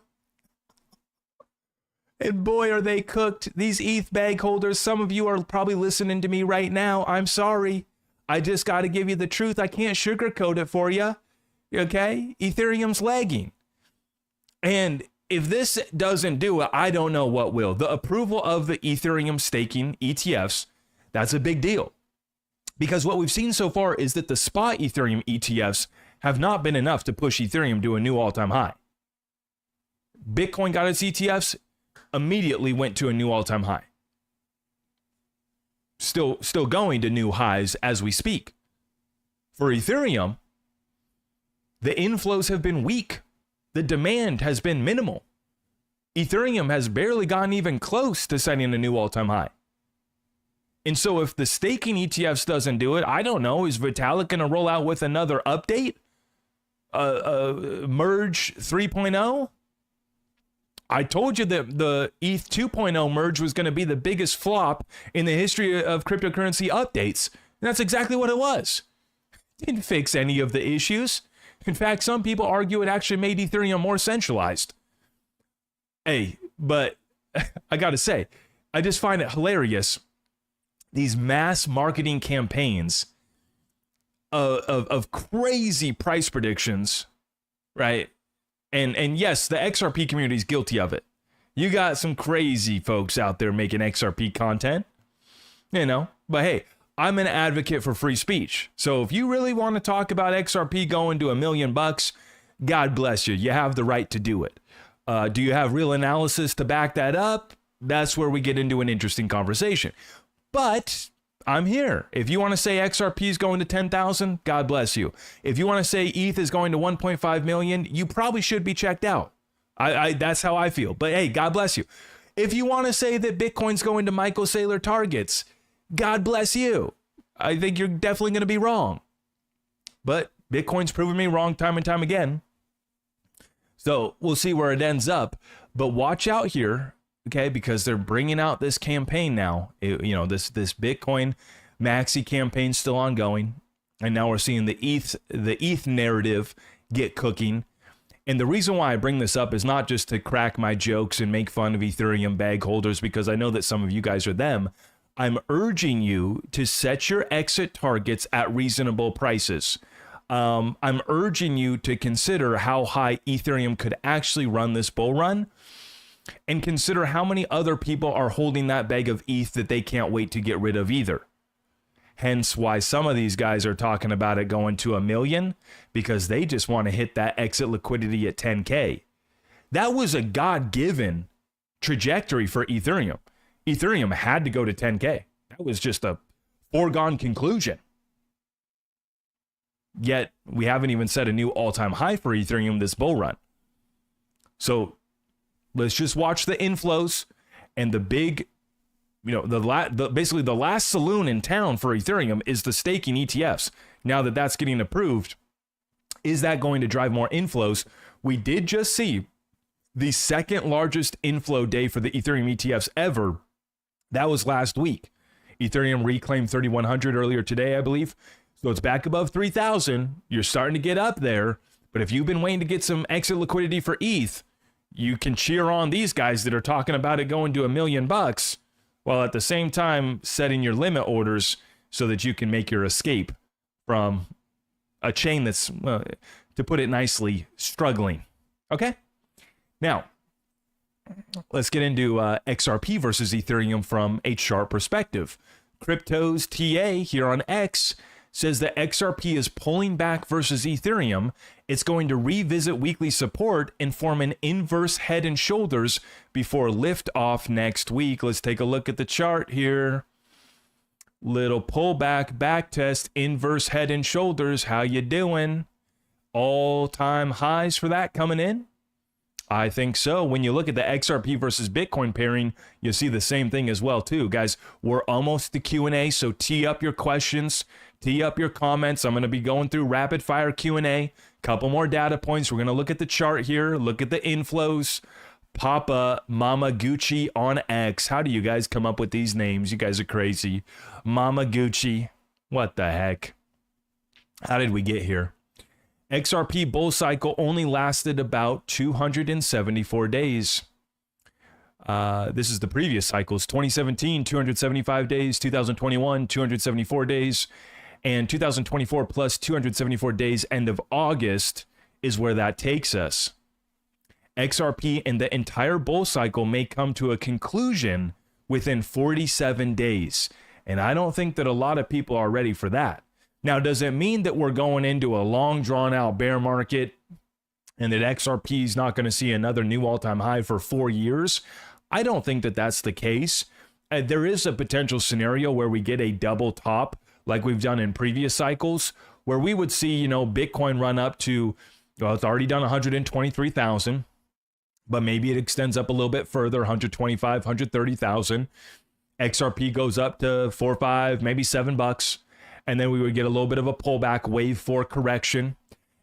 And boy, are they cooked. These ETH bag holders, some of you are probably listening to me right now. I'm sorry. I just got to give you the truth. I can't sugarcoat it for you. Okay? Ethereum's lagging. And if this doesn't do it, I don't know what will. The approval of the Ethereum staking ETFs, that's a big deal. Because what we've seen so far is that the spot Ethereum ETFs have not been enough to push Ethereum to a new all-time high. Bitcoin got its ETFs, immediately went to a new all-time high. Still going to new highs as we speak. For Ethereum, the inflows have been weak. The demand has been minimal. Ethereum has barely gotten even close to setting a new all-time high. And so if the staking ETFs doesn't do it, I don't know, is Vitalik going to roll out with another update? Merge 3.0? I told you that the ETH 2.0 merge was going to be the biggest flop in the history of cryptocurrency updates. And that's exactly what it was. Didn't fix any of the issues. In fact, some people argue it actually made Ethereum more centralized. Hey, but I got to say, I just find it hilarious. These mass marketing campaigns of crazy price predictions, right? And yes, the XRP community is guilty of it. You got some crazy folks out there making XRP content, you know, but hey, I'm an advocate for free speech. So if you really want to talk about XRP going to $1 million, God bless you. You have the right to do it. Do you have real analysis to back that up? That's where we get into an interesting conversation. But I'm here. If you want to say XRP is going to 10,000, God bless you. If you want to say ETH is going to 1.5 million, you probably should be checked out. That's how I feel. But hey, God bless you. If you want to say that Bitcoin's going to Michael Saylor targets, God bless you. I think you're definitely going to be wrong. But Bitcoin's proven me wrong time and time again. So we'll see where it ends up. But watch out here, okay, because they're bringing out this campaign now. This Bitcoin maxi campaign still ongoing. And now we're seeing the ETH narrative get cooking. And the reason why I bring this up is not just to crack my jokes and make fun of Ethereum bag holders, because I know that some of you guys are them. I'm urging you to set your exit targets at reasonable prices. I'm urging you to consider how high Ethereum could actually run this bull run, and consider how many other people are holding that bag of ETH that they can't wait to get rid of either. Hence why some of these guys are talking about it going to $1 million, because they just want to hit that exit liquidity at 10K. That was a God-given trajectory for Ethereum. Ethereum had to go to 10K. That was just a foregone conclusion. Yet we haven't even set a new all-time high for Ethereum this bull run. So let's just watch the inflows and the big, basically the last saloon in town for Ethereum is the staking ETFs. Now that that's getting approved, is that going to drive more inflows? We did just see the second largest inflow day for the Ethereum ETFs ever. That was last week. Ethereum reclaimed 3,100 earlier today, I believe. So it's back above 3,000. You're starting to get up there. But if you've been waiting to get some exit liquidity for ETH, you can cheer on these guys that are talking about it going to $1 million, while at the same time setting your limit orders so that you can make your escape from a chain that's, to put it nicely, struggling. Okay? Now, let's get into XRP versus Ethereum from a chart perspective. Crypto's TA here on X says that XRP is pulling back versus Ethereum. It's going to revisit weekly support and form an inverse head and shoulders before lift off next week. Let's take a look at the chart here. Little pullback, back test, inverse head and shoulders. How you doing? All-time highs for that coming in? I think so. When you look at the XRP versus Bitcoin pairing, you see the same thing as well too. Guys, we're almost to Q&A, so tee up your questions, tee up your comments. I'm going to be going through rapid fire Q&A. Couple more data points. We're going to look at the chart here, look at the inflows. Papa Mama Gucci on X. How do you guys come up with these names? You guys are crazy. Mama Gucci. What the heck? How did we get here? XRP bull cycle only lasted about 274 days. This is the previous cycles. 2017, 275 days. 2021, 274 days. And 2024 plus 274 days, end of August, is where that takes us. XRP and the entire bull cycle may come to a conclusion within 47 days. And I don't think that a lot of people are ready for that. Now, does it mean that we're going into a long, drawn-out bear market and that XRP is not going to see another new all-time high for 4 years? I don't think that that's the case. There is a potential scenario where we get a double top like we've done in previous cycles, where we would see, Bitcoin run up to, well, it's already done 123,000, but maybe it extends up a little bit further, 125, 130,000. XRP goes up to 4, 5, maybe $7. And then we would get a little bit of a pullback, wave 4 correction.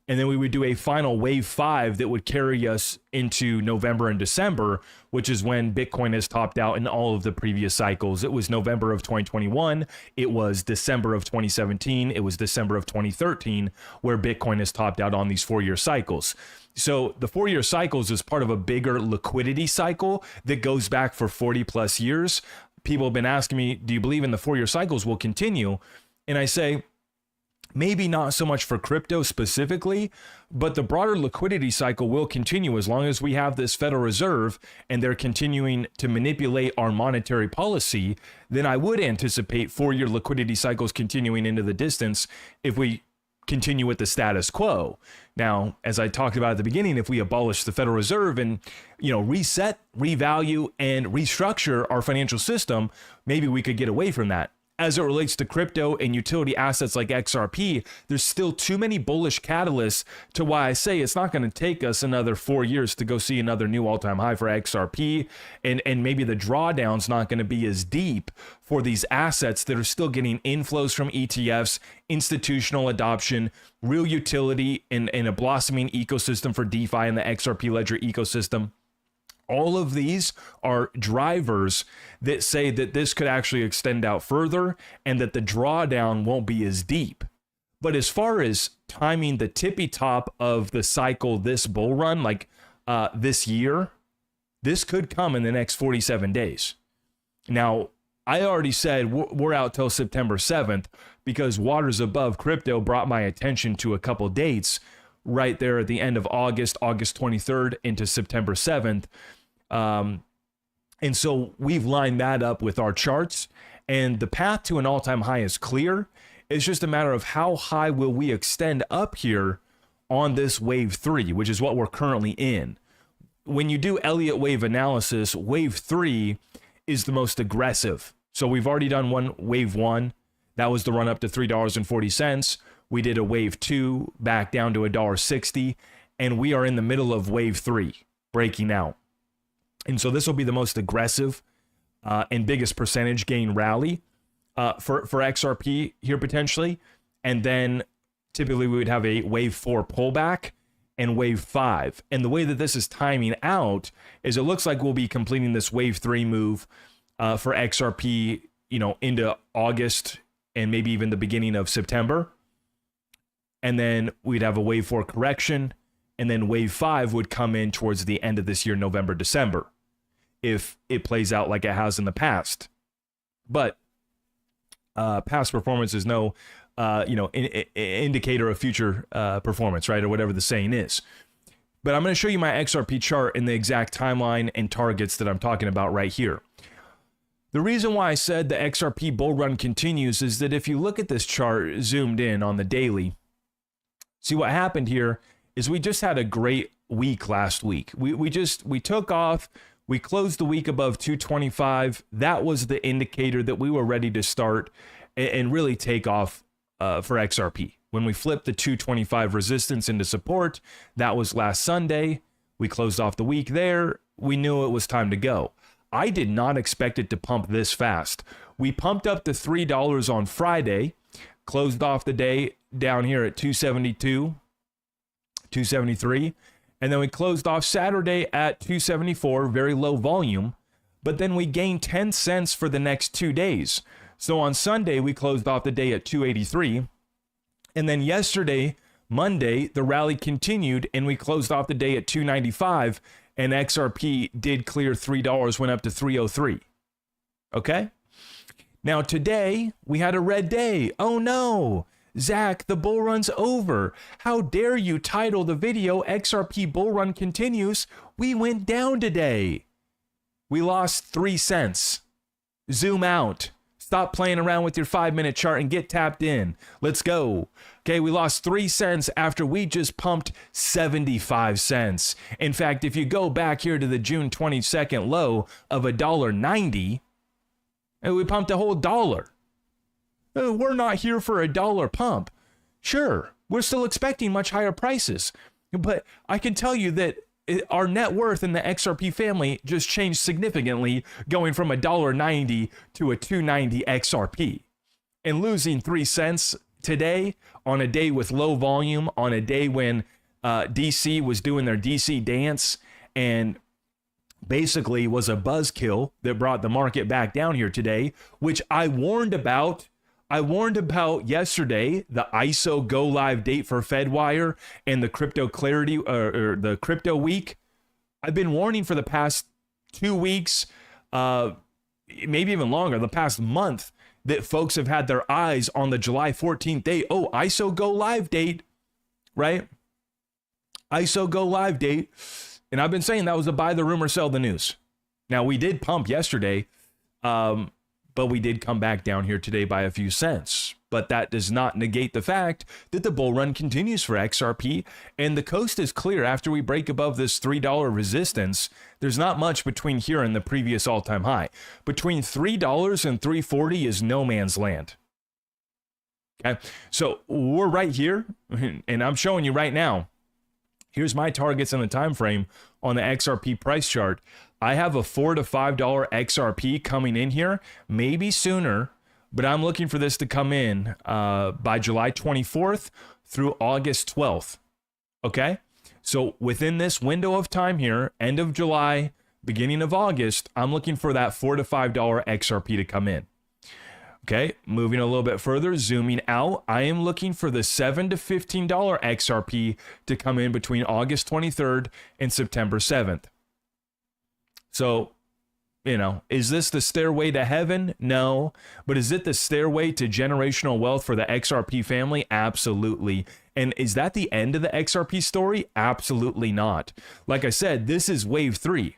And then we would do a final wave 5 that would carry us into November and December, which is when Bitcoin has topped out in all of the previous cycles. It was November of 2021. It was December of 2017. It was December of 2013, where Bitcoin has topped out on these 4-year cycles. So the 4-year cycles is part of a bigger liquidity cycle that goes back for 40 plus years. People have been asking me, do you believe in the 4-year cycles will continue? And I say, maybe not so much for crypto specifically, but the broader liquidity cycle will continue as long as we have this Federal Reserve and they're continuing to manipulate our monetary policy. Then I would anticipate 4-year liquidity cycles continuing into the distance if we continue with the status quo. Now, as I talked about at the beginning, if we abolish the Federal Reserve and, reset, revalue, and restructure our financial system, maybe we could get away from that. As it relates to crypto and utility assets like XRP, there's still too many bullish catalysts to why I say it's not going to take us another 4 years to go see another new all-time high for XRP. And maybe the drawdown's not going to be as deep for these assets that are still getting inflows from ETFs, institutional adoption, real utility in a blossoming ecosystem for DeFi and the XRP Ledger ecosystem. All of these are drivers that say that this could actually extend out further and that the drawdown won't be as deep. But as far as timing the tippy top of the cycle, this bull run, like this year, this could come in the next 47 days. Now, I already said we're out till September 7th because Waters Above Crypto brought my attention to a couple dates right there at the end of August, August 23rd into September 7th. And so we've lined that up with our charts, and the path to an all-time high is clear. It's just a matter of how high will we extend up here on this wave 3, which is what we're currently in. When you do Elliott wave analysis, wave 3 is the most aggressive. So we've already done wave 1. That was the run up to $3.40. We did a wave 2 back down to $1.60, and we are in the middle of wave 3 breaking out. And so this will be the most aggressive and biggest percentage gain rally for XRP here potentially. And then typically we would have a wave 4 pullback and wave 5. And the way that this is timing out is it looks like we'll be completing this wave 3 move for XRP, into August and maybe even the beginning of September. and then we'd have a wave 4 correction, and then wave 5 would come in towards the end of this year, November, December, if it plays out like it has in the past. But past performance is no indicator of future performance, right? Or whatever the saying is. But I'm going to show you my XRP chart and the exact timeline and targets that I'm talking about right here. The reason why I said the XRP bull run continues is that if you look at this chart zoomed in on the daily, see what happened here is we just had a great week last week. We took off, we closed the week above 225. That was the indicator that we were ready to start and really take off for XRP. When we flipped the 225 resistance into support, that was last Sunday. We closed off the week there. We knew it was time to go. I did not expect it to pump this fast. We pumped up to $3 on Friday, closed off the day down here at 272, 273, and then we closed off Saturday at 274, very low volume, but then we gained 10 cents for the next 2 days. So on Sunday, we closed off the day at 283, and then yesterday, Monday, the rally continued, and we closed off the day at 295, and XRP did clear $3, went up to 303. Okay? Now today, we had a red day. Oh no! Zach, the bull run's over. How dare you title the video XRP Bull Run Continues? We went down today. We lost 3 cents. Zoom out. Stop playing around with your 5-minute chart and get tapped in. Let's go. Okay, we lost 3 cents after we just pumped 75 cents. In fact, if you go back here to the June 22nd low of $1.90, we pumped a whole dollar. We're not here for a dollar pump. Sure, we're still expecting much higher prices. But I can tell you that our net worth in the XRP family just changed significantly, going from $1.90 to a $2.90 XRP. And losing 3 cents today on a day with low volume, on a day when DC was doing their DC dance and basically was a buzzkill that brought the market back down here today, which I warned about. I warned about yesterday, the ISO go live date for FedWire and the crypto clarity or the crypto week. I've been warning for the past 2 weeks, maybe even longer, the past month, that folks have had their eyes on the July 14th date. Oh, ISO go live date, right? ISO go live date. And I've been saying that was a buy the rumor, sell the news. Now, we did pump yesterday, but we did come back down here today by a few cents. But that does not negate the fact that the bull run continues for XRP, and the coast is clear after we break above this $3 resistance. There's not much between here and the previous all-time high. Between $3 and $3.40 is no man's land. Okay, so we're right here, and I'm showing you right now. Here's my targets in the time frame on the XRP price chart. I have a $4 to $5 XRP coming in here, maybe sooner, but I'm looking for this to come in by July 24th through August 12th. Okay? So within this window of time here, end of July, beginning of August, I'm looking for that $4 to $5 XRP to come in. Okay, moving a little bit further, zooming out, I am looking for the $7 to $15 XRP to come in between August 23rd and September 7th. So, you know, is this the stairway to heaven? No. But is it the stairway to generational wealth for the XRP family? Absolutely. And is that the end of the XRP story? Absolutely not. Like I said, this is wave 3.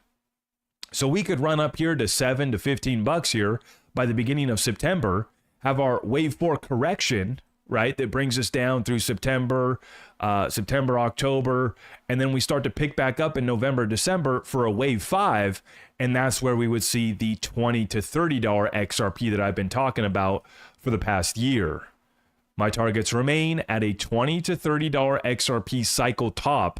So we could run up here to $7 to $15 here by the beginning of September, have our wave 4 correction, right, that brings us down through September, October, and then we start to pick back up in November, December for a wave 5, and that's where we would see the $20 to $30 XRP that I've been talking about for the past year. My targets remain at a $20 to $30 XRP cycle top,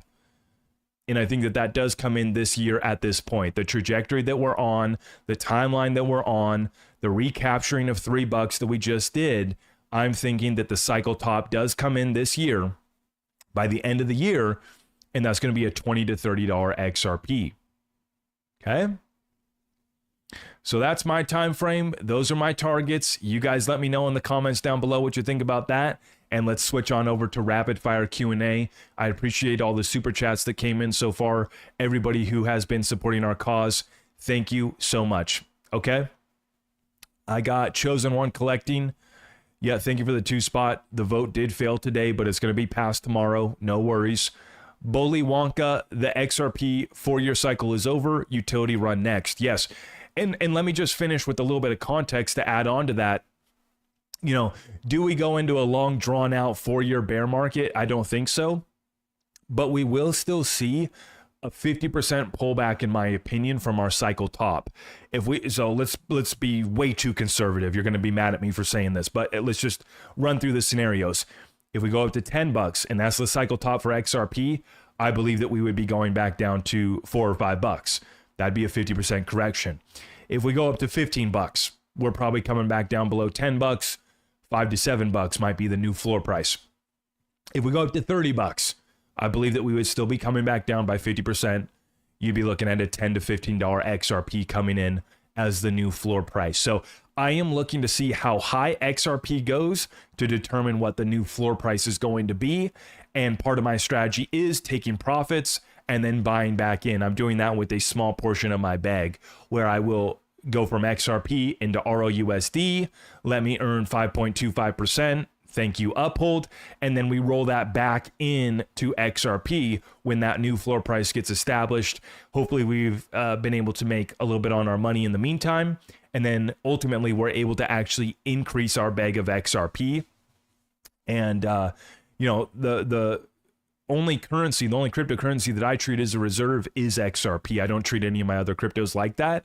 and I think that that does come in this year at this point. The trajectory that we're on, the timeline that we're on, the recapturing of $3 that we just did, I'm thinking that the cycle top does come in this year by the end of the year, and that's going to be a $20 to $30 XRP. Okay? So that's my time frame. Those are my targets. You guys let me know in the comments down below what you think about that. and let's switch on over to rapid fire Q&A. I appreciate all the super chats that came in so far. Everybody who has been supporting our cause, thank you so much. Okay. I got Chosen One collecting. Yeah, thank you for the 2 spot. The vote did fail today, but it's going to be passed tomorrow. No worries. Bully Wonka, the XRP 4-year cycle is over. Utility run next. Yes. And let me just finish with a little bit of context to add on to that. You know, do we go into a long drawn out 4-year bear market? I don't think so. But we will still see a 50% pullback, in my opinion, from our cycle top. So let's be way too conservative. You're going to be mad at me for saying this, but let's just run through the scenarios. If we go up to $10 and that's the cycle top for XRP, I believe that we would be going back down to $4 or $5. That'd be a 50% correction. If we go up to $15, we're probably coming back down below $10. $5 to $7 might be the new floor price. If we go up to $30, I believe that we would still be coming back down by 50%. You'd be looking at a $10 to $15 XRP coming in as the new floor price. So I am looking to see how high XRP goes to determine what the new floor price is going to be. And part of my strategy is taking profits and then buying back in. I'm doing that with a small portion of my bag, where I will go from XRP into ROUSD, let me earn 5.25%. Thank you, Uphold. And then we roll that back in to XRP when that new floor price gets established. Hopefully we've been able to make a little bit on our money in the meantime. And then ultimately we're able to actually increase our bag of XRP. And, you know, the only cryptocurrency that I treat as a reserve is XRP. I don't treat any of my other cryptos like that.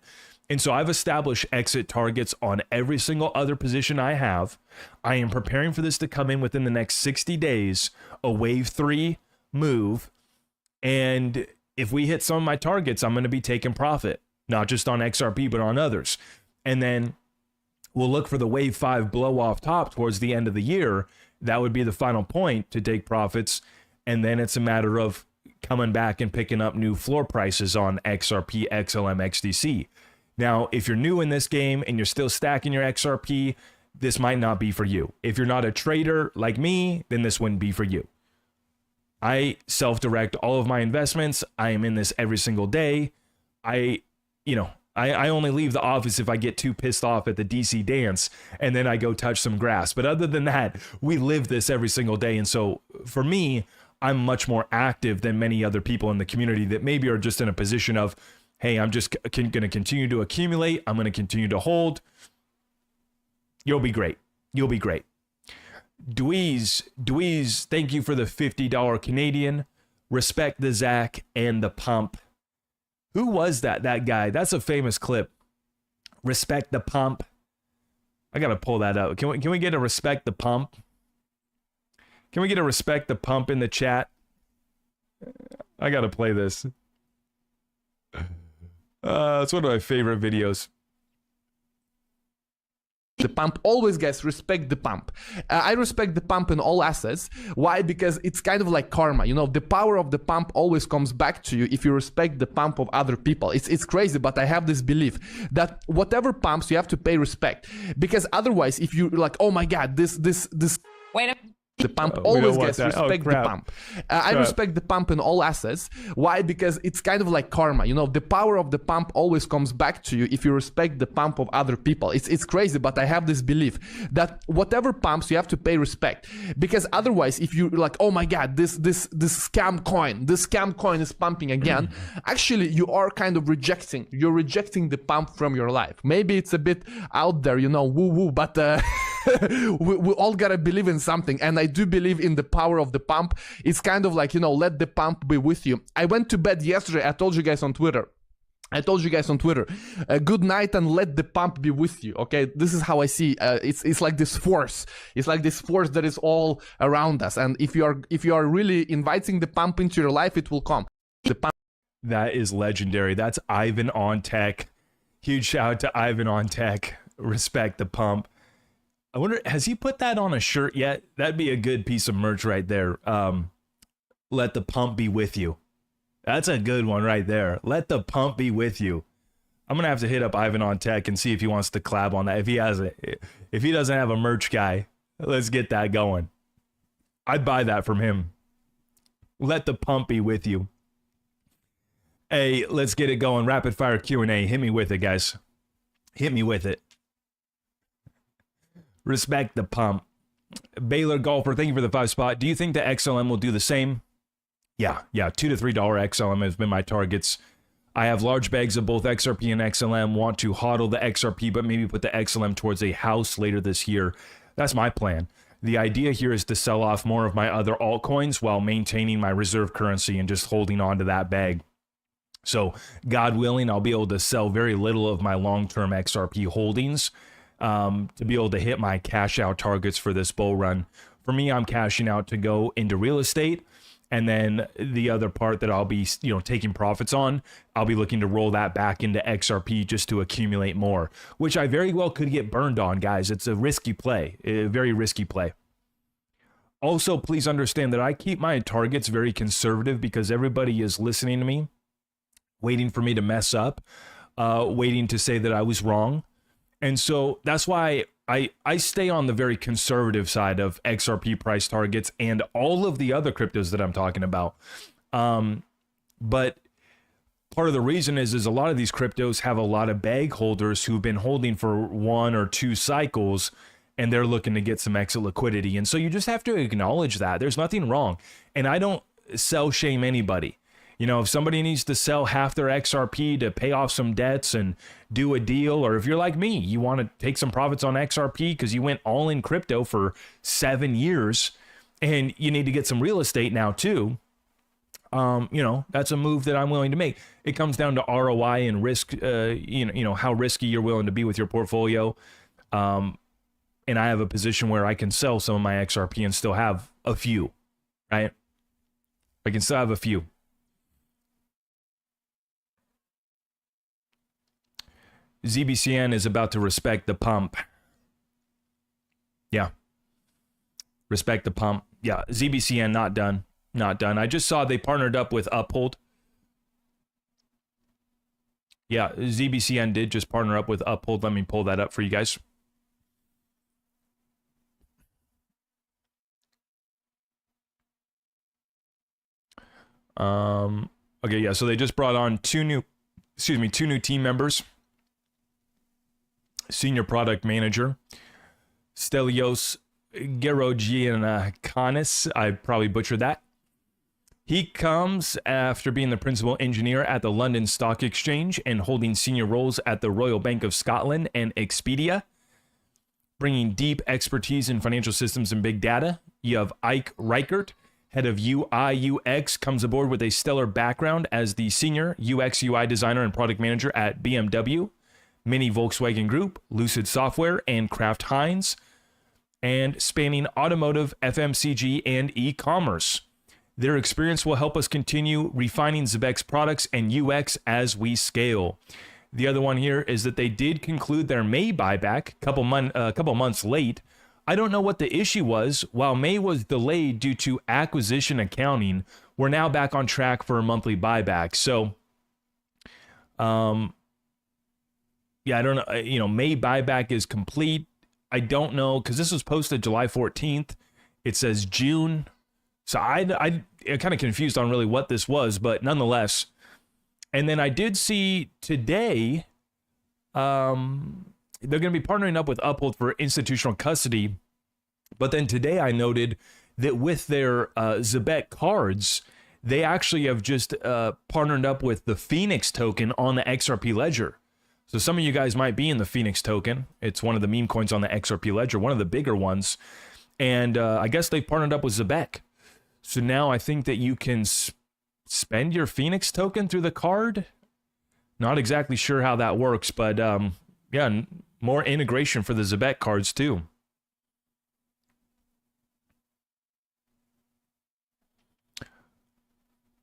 And so I've established exit targets on every single other position I have. I am preparing for this to come in within the next 60 days, a wave 3 move. And if we hit some of my targets, I'm going to be taking profit, not just on XRP, but on others. And then we'll look for the wave 5 blow off top towards the end of the year. That would be the final point to take profits. And then it's a matter of coming back and picking up new floor prices on XRP, XLM, XDC. Now, if you're new in this game and you're still stacking your XRP, this might not be for you. If you're not a trader like me, then this wouldn't be for you. I self-direct all of my investments. I am in this every single day. I only leave the office if I get too pissed off at the DC dance, and then I go touch some grass. But other than that, we live this every single day. And so for me, I'm much more active than many other people in the community that maybe are just in a position of, hey, I'm just going to continue to accumulate. I'm going to continue to hold. You'll be great. You'll be great. Dweez, thank you for the $50 Canadian. Respect the Zach and the pump. Who was that guy? That's a famous clip. Respect the pump. I got to pull that out. Can we get a respect the pump? Can we get a respect the pump in the chat? I got to play this. It's one of my favorite videos. The pump always, guys, respect the pump. I respect the pump in all assets. Why? Because it's kind of like karma. You know, the power of the pump always comes back to you if you respect the pump of other people. It's crazy, but I have this belief that whatever pumps, you have to pay respect. Because otherwise, if you're like, oh my God, this. Wait a The pump always, guys, respect the pump. I respect the pump in all assets. Why? Because it's kind of like karma. You know, the power of the pump always comes back to you if you respect the pump of other people. It's crazy, but I have this belief that whatever pumps, you have to pay respect. Because otherwise, if you're like, oh my God, this scam coin is pumping again, actually you are kind of rejecting the pump from your life. Maybe it's a bit out there, you know, woo-woo, but we all gotta believe in something, and I do believe in the power of the pump. It's kind of like, you know, let the pump be with you. I went to bed yesterday. I told you guys on Twitter, good night and let the pump be with you. Okay, this is how I see. It's like this force. It's like this force that is all around us. And if you are really inviting the pump into your life, it will come. The pump. That is legendary. That's Ivan on Tech. Huge shout out to Ivan on Tech. Respect the pump. I wonder, has he put that on a shirt yet? That'd be a good piece of merch right there. Let the pump be with you. That's a good one right there. Let the pump be with you. I'm gonna have to hit up Ivan on Tech and see if he wants to collab on that. If he doesn't have a merch guy, let's get that going. I'd buy that from him. Let the pump be with you. Hey, let's get it going. Rapid fire Q&A. Hit me with it, guys. Hit me with it. Respect the pump. Baylor Golfer, thank you for the 5 spot. Do you think the XLM will do the same? Yeah, $2 to $3 XLM has been my targets. I have large bags of both XRP and XLM, want to hodl the XRP, but maybe put the XLM towards a house later this year. That's my plan. The idea here is to sell off more of my other altcoins while maintaining my reserve currency and just holding on to that bag. So, God willing, I'll be able to sell very little of my long-term XRP holdings to be able to hit my cash out targets for this bull run. For me, I'm cashing out to go into real estate. And then the other part that I'll be, taking profits on, I'll be looking to roll that back into XRP just to accumulate more, which I very well could get burned on, guys. It's a risky play, a very risky play. Also, please understand that I keep my targets very conservative because everybody is listening to me, waiting for me to mess up, waiting to say that I was wrong. And so that's why I stay on the very conservative side of XRP price targets and all of the other cryptos that I'm talking about. But part of the reason is a lot of these cryptos have a lot of bag holders who've been holding for 1 or 2 cycles, and they're looking to get some exit liquidity. And so you just have to acknowledge that. There's nothing wrong. And I don't sell shame anybody. If somebody needs to sell half their XRP to pay off some debts and do a deal, or if you're like me, you want to take some profits on XRP because you went all in crypto for 7 years and you need to get some real estate now too, that's a move that I'm willing to make. It comes down to ROI and risk, how risky you're willing to be with your portfolio. And I have a position where I can sell some of my XRP and still have a few, right? I can still have a few. ZBCN is about to respect the pump. Yeah. Respect the pump. Yeah. ZBCN not done. Not done. I just saw they partnered up with Uphold. Yeah. ZBCN did just partner up with Uphold. Let me pull that up for you guys. Okay. Yeah. So they just brought on two new team members. Senior Product Manager, Stelios Gerogianakanis. I probably butchered that. He comes after being the principal engineer at the London Stock Exchange and holding senior roles at the Royal Bank of Scotland and Expedia, bringing deep expertise in financial systems and big data. You have Zach Rector, head of UI UX, comes aboard with a stellar background as the senior UX UI designer and product manager at BMW, Mini Volkswagen Group, Lucid Software, and Kraft Heinz, and spanning automotive, FMCG, and e-commerce. Their experience will help us continue refining Zebek's products and UX as we scale. The other one here is that they did conclude their May buyback a couple months late. I don't know what the issue was. While May was delayed due to acquisition accounting, we're now back on track for a monthly buyback. So, yeah, I don't know. May buyback is complete. I don't know because this was posted July 14th. It says June. So I'm kind of confused on really what this was, but nonetheless. And then I did see today, they're going to be partnering up with Uphold for institutional custody. But then today I noted that with their Zebek cards, they actually have just partnered up with the Phoenix token on the XRP ledger. So some of you guys might be in the Phoenix token. It's one of the meme coins on the XRP ledger, one of the bigger ones. And I guess they've partnered up with Zebek. So now I think that you can spend your Phoenix token through the card. Not exactly sure how that works, but yeah, more integration for the Zebek cards too.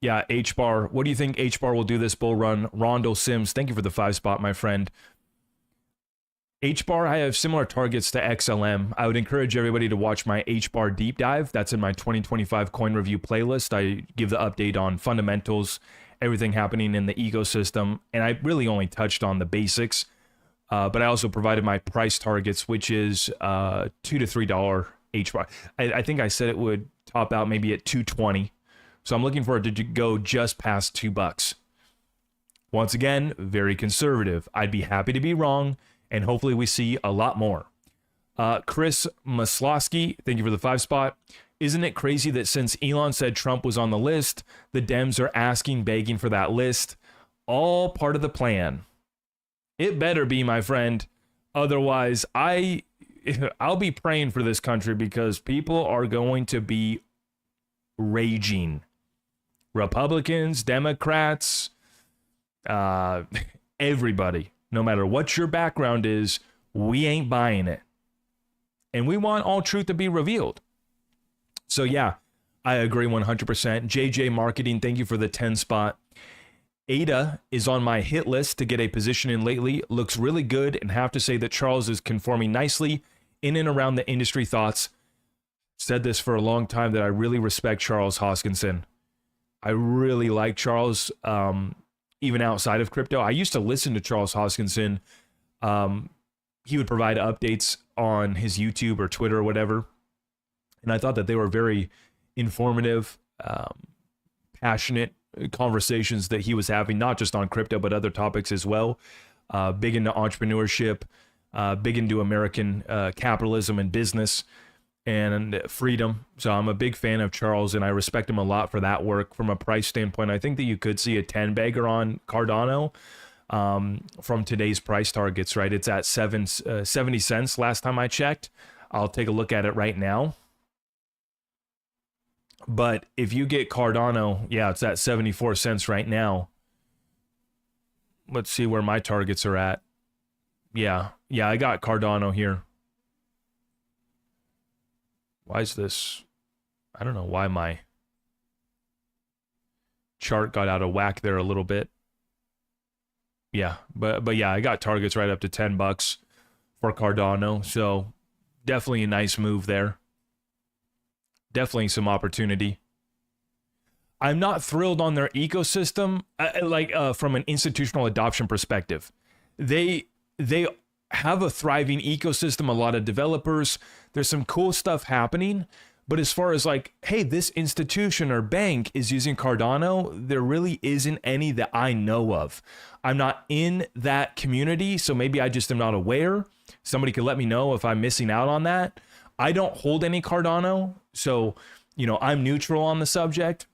Yeah, H-Bar. What do you think H-Bar will do this bull run? Rondo Sims, thank you for the 5 spot, my friend. H-Bar, I have similar targets to XLM. I would encourage everybody to watch my H-Bar deep dive. That's in my 2025 coin review playlist. I give the update on fundamentals, everything happening in the ecosystem, and I really only touched on the basics. But I also provided my price targets, which is $2 to $3 H-Bar. I think I said it would top out maybe at 220. So I'm looking for it to go just past $2. Once again, very conservative. I'd be happy to be wrong, and hopefully we see a lot more. Chris Maslowski, thank you for the 5 spot. Isn't it crazy that since Elon said Trump was on the list, the Dems are asking, begging for that list? All part of the plan. It better be, my friend. Otherwise, I'll be praying for this country, because people are going to be raging. Republicans, Democrats, everybody, no matter what your background is, we ain't buying it. And we want all truth to be revealed. So yeah, I agree 100%. JJ Marketing, thank you for the 10 spot. Ada is on my hit list to get a position in lately. Looks really good, and have to say that Charles is conforming nicely in and around the industry thoughts. Said this for a long time, that I really respect Charles Hoskinson. I really like Charles, even outside of crypto. I used to listen to Charles Hoskinson. He would provide updates on his YouTube or Twitter or whatever. And I thought that they were very informative, passionate conversations that he was having, not just on crypto, but other topics as well. Big into entrepreneurship, big into American capitalism and business and freedom. So I'm a big fan of Charles, and I respect him a lot for that work. From a price standpoint, I think that you could see a 10-bagger on Cardano from today's price targets, right? It's at 70 cents last time I checked. I'll take a look at it right now. But if you get Cardano, yeah, it's at 74 cents right now. Let's see where my targets are at. Yeah, I got Cardano here. Why is this? I don't know why my chart got out of whack there a little bit. Yeah, but yeah, I got targets right up to $10 for Cardano. So definitely a nice move there. Definitely some opportunity. I'm not thrilled on their ecosystem, from an institutional adoption perspective. They have a thriving ecosystem, a lot of developers. There's some cool stuff happening. But as far as like, hey, this institution or bank is using Cardano, there really isn't any that I know of. I'm not in that community, so maybe I just am not aware. Somebody could let me know if I'm missing out on that. I don't hold any Cardano, so, I'm neutral on the subject,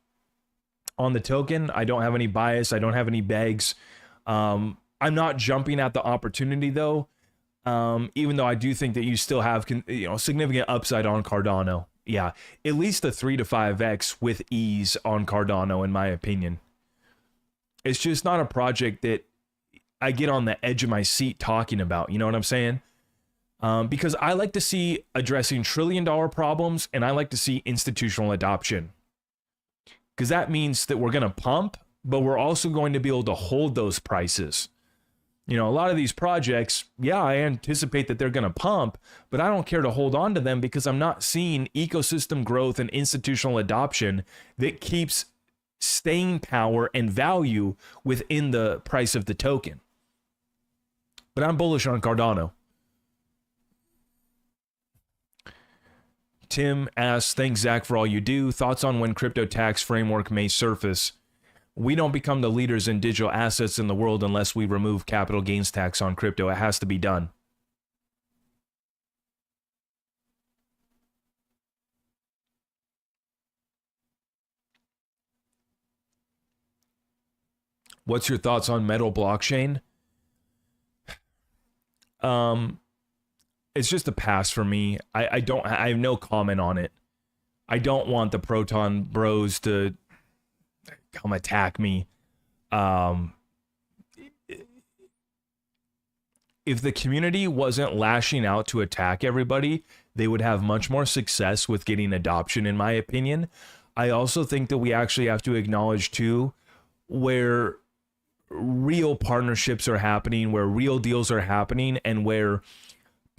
on the token. I don't have any bias. I don't have any bags. I'm not jumping at the opportunity, though, even though I do think that you still have significant upside on Cardano. Yeah, at least a 3 to 5x with ease on Cardano, in my opinion. It's just not a project that I get on the edge of my seat talking about. You know what I'm saying? Because I like to see addressing trillion-dollar problems, and I like to see institutional adoption. Because that means that we're going to pump, but we're also going to be able to hold those prices. A lot of these projects, yeah, I anticipate that they're going to pump, but I don't care to hold on to them because I'm not seeing ecosystem growth and institutional adoption that keeps staying power and value within the price of the token. But I'm bullish on Cardano. Tim asks, thanks, Zach, for all you do. Thoughts on when crypto tax framework may surface? We don't become the leaders in digital assets in the world unless we remove capital gains tax on crypto. It has to be done. What's your thoughts on Metal blockchain? It's just a pass for me. I have no comment on it. I don't want the Proton bros to come attack me. If the community wasn't lashing out to attack everybody, they would have much more success with getting adoption, in my opinion. I also think that we actually have to acknowledge too where real partnerships are happening, where real deals are happening, and where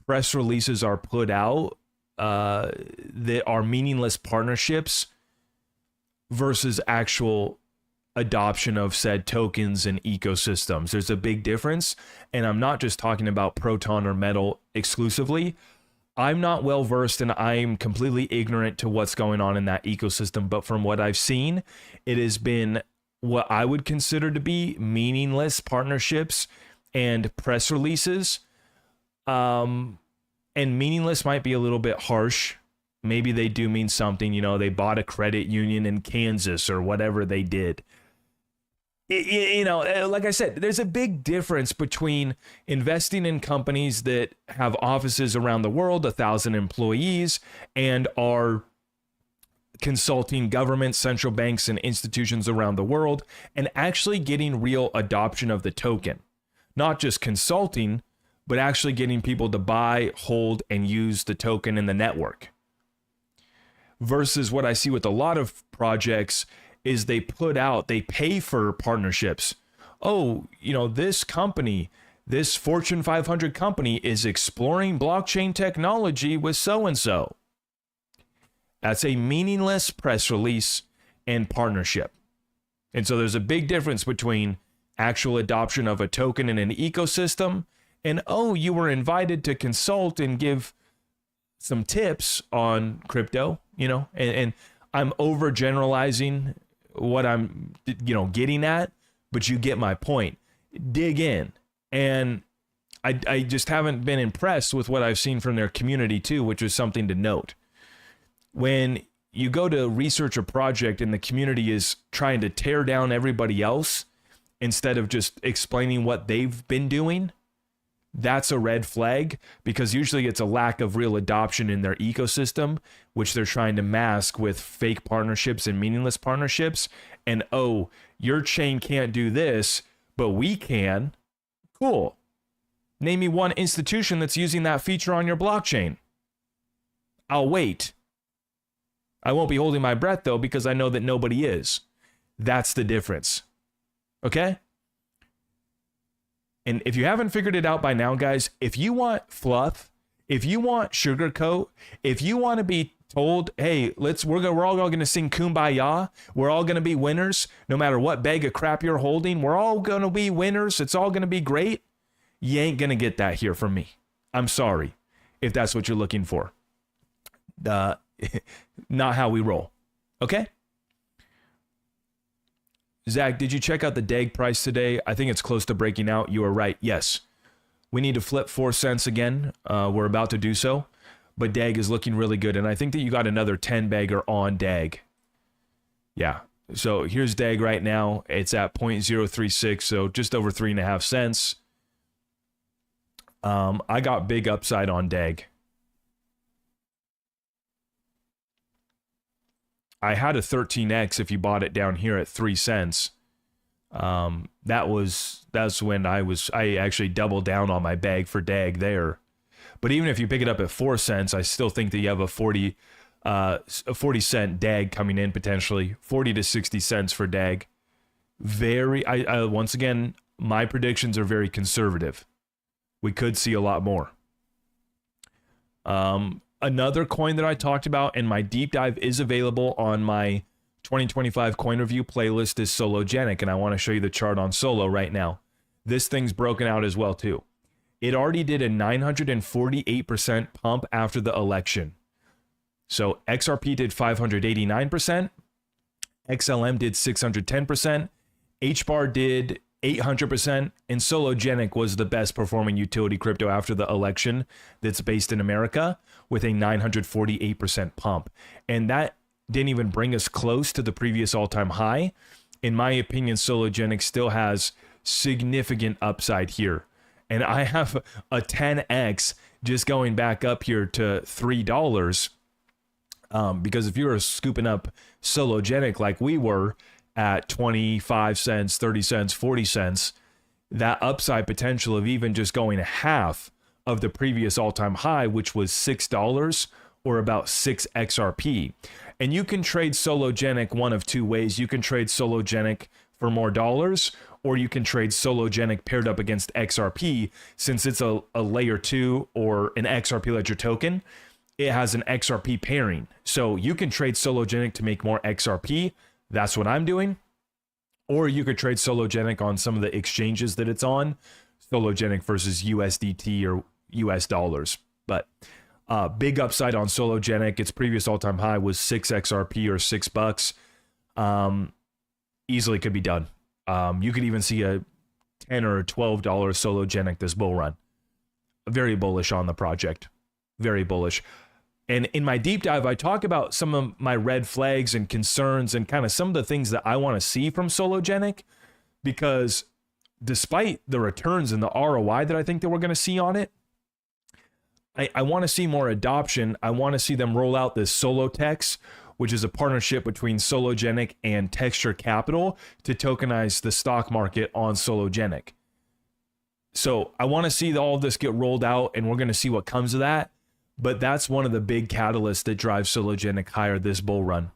press releases are put out that are meaningless partnerships versus actual adoption of said tokens and ecosystems. There's a big difference, and I'm not just talking about Proton or Metal exclusively. I'm not well versed and I'm completely ignorant to what's going on in that ecosystem. But from what I've seen, it has been what I would consider to be meaningless partnerships and press releases. And meaningless might be a little bit harsh. Maybe they do mean something. You know, they bought a credit union in Kansas or whatever they did. You know, like I said, there's a big difference between investing in companies that have offices around the world, 1,000 employees, and are consulting governments, central banks, and institutions around the world, and actually getting real adoption of the token. Not just consulting, but actually getting people to buy, hold, and use the token in the network. Versus what I see with a lot of projects is they pay for partnerships. Oh, you know, this company, this Fortune 500 company is exploring blockchain technology with so-and-so. That's a meaningless press release and partnership. And so there's a big difference between actual adoption of a token in an ecosystem and, oh, you were invited to consult and give some tips on crypto, you know, and I'm overgeneralizing what I'm, you know, getting at, but you get my point. Dig in. And I just haven't been impressed with what I've seen from their community too, which is something to note. When you go to research a project and the community is trying to tear down everybody else instead of just explaining what they've been doing, that's a red flag, because usually it's a lack of real adoption in their ecosystem, which they're trying to mask with fake partnerships and meaningless partnerships. And, oh, your chain can't do this, but we can. Cool. Name me one institution that's using that feature on your blockchain. I'll wait. I won't be holding my breath, though, because I know that nobody is. That's the difference. Okay? And if you haven't figured it out by now, guys, if you want fluff, if you want sugarcoat, if you want to be told, hey, we're all going to sing Kumbaya, we're all going to be winners, no matter what bag of crap you're holding, we're all going to be winners, it's all going to be great, you ain't going to get that here from me. I'm sorry if that's what you're looking for. Not how we roll. Okay? Zach, did you check out the DAG price today? I think it's close to breaking out. You are right. Yes. We need to flip 4 cents again. We're about to do so. But DAG is looking really good. And I think that you got another 10 bagger on DAG. Yeah. So here's DAG right now. It's at 0.036, so just over 3.5 cents. I got big upside on DAG. I had a 13x if you bought it down here at 3 cents. That's when I actually doubled down on my bag for DAG there. But even if you pick it up at 4 cents, I still think that you have a 40 cent DAG coming in potentially, 40 to 60 cents for DAG. Once again, my predictions are very conservative. We could see a lot more. Another coin that I talked about, and my deep dive is available on my 2025 coin review playlist, is Sologenic, and I want to show you the chart on Solo right now. This thing's broken out as well too. It already did a 948% pump after the election. So XRP did 589%, XLM did 610%, HBAR did 800%, and Sologenic was the best performing utility crypto after the election that's based in America with a 948% pump. And that didn't even bring us close to the previous all-time high. In my opinion, Sologenic still has significant upside here. And I have a 10x just going back up here to $3. Because if you were scooping up Sologenic like we were at 25 cents, 30 cents, 40 cents, that upside potential of even just going half of the previous all-time high, which was $6 or about 6 XRP. And you can trade Sologenic one of two ways. You can trade Sologenic for more dollars, or you can trade Sologenic paired up against XRP. Since it's a layer 2 or an XRP ledger token, it has an XRP pairing. So you can trade Sologenic to make more XRP. That's what I'm doing. Or you could trade Sologenic on some of the exchanges that it's on. Sologenic versus USDT or US dollars. But Big upside on Sologenic. Its previous all-time high was 6 XRP or $6. Easily could be done. You could even see a $10 or $12 Sologenic this bull run. Very bullish on the project. Very bullish. And in my deep dive, I talk about some of my red flags and concerns and kind of some of the things that I want to see from Sologenic, because despite the returns and the ROI that I think that we're going to see on it, I want to see more adoption. I want to see them roll out this Solotex, which is a partnership between Sologenic and Texture Capital to tokenize the stock market on Sologenic. So I want to see all of this get rolled out, and we're going to see what comes of that. But that's one of the big catalysts that drives Sologenic higher this bull run.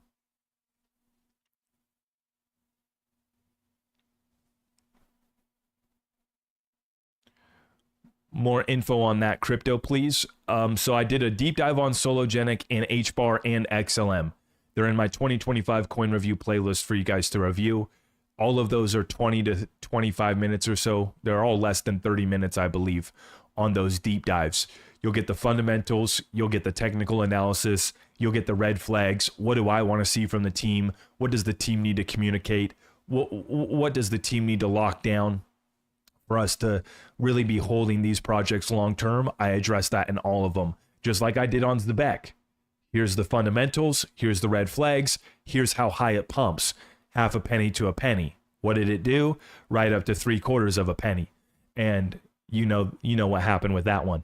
More info on that crypto, please. So I did a deep dive on Sologenic and HBAR and XLM. They're in my 2025 coin review playlist for you guys to review. All of those are 20 to 25 minutes or so. They're all less than 30 minutes, I believe, on those deep dives. You'll get the fundamentals, you'll get the technical analysis, you'll get the red flags. What do I want to see from the team? What does the team need to communicate? What does the team need to lock down for us to really be holding these projects long term? I address that in all of them, just like I did on the Beck. Here's the fundamentals, here's the red flags, here's how high it pumps. Half a penny to a penny. What did it do? Right up to 3/4 of a penny. And you know what happened with that one.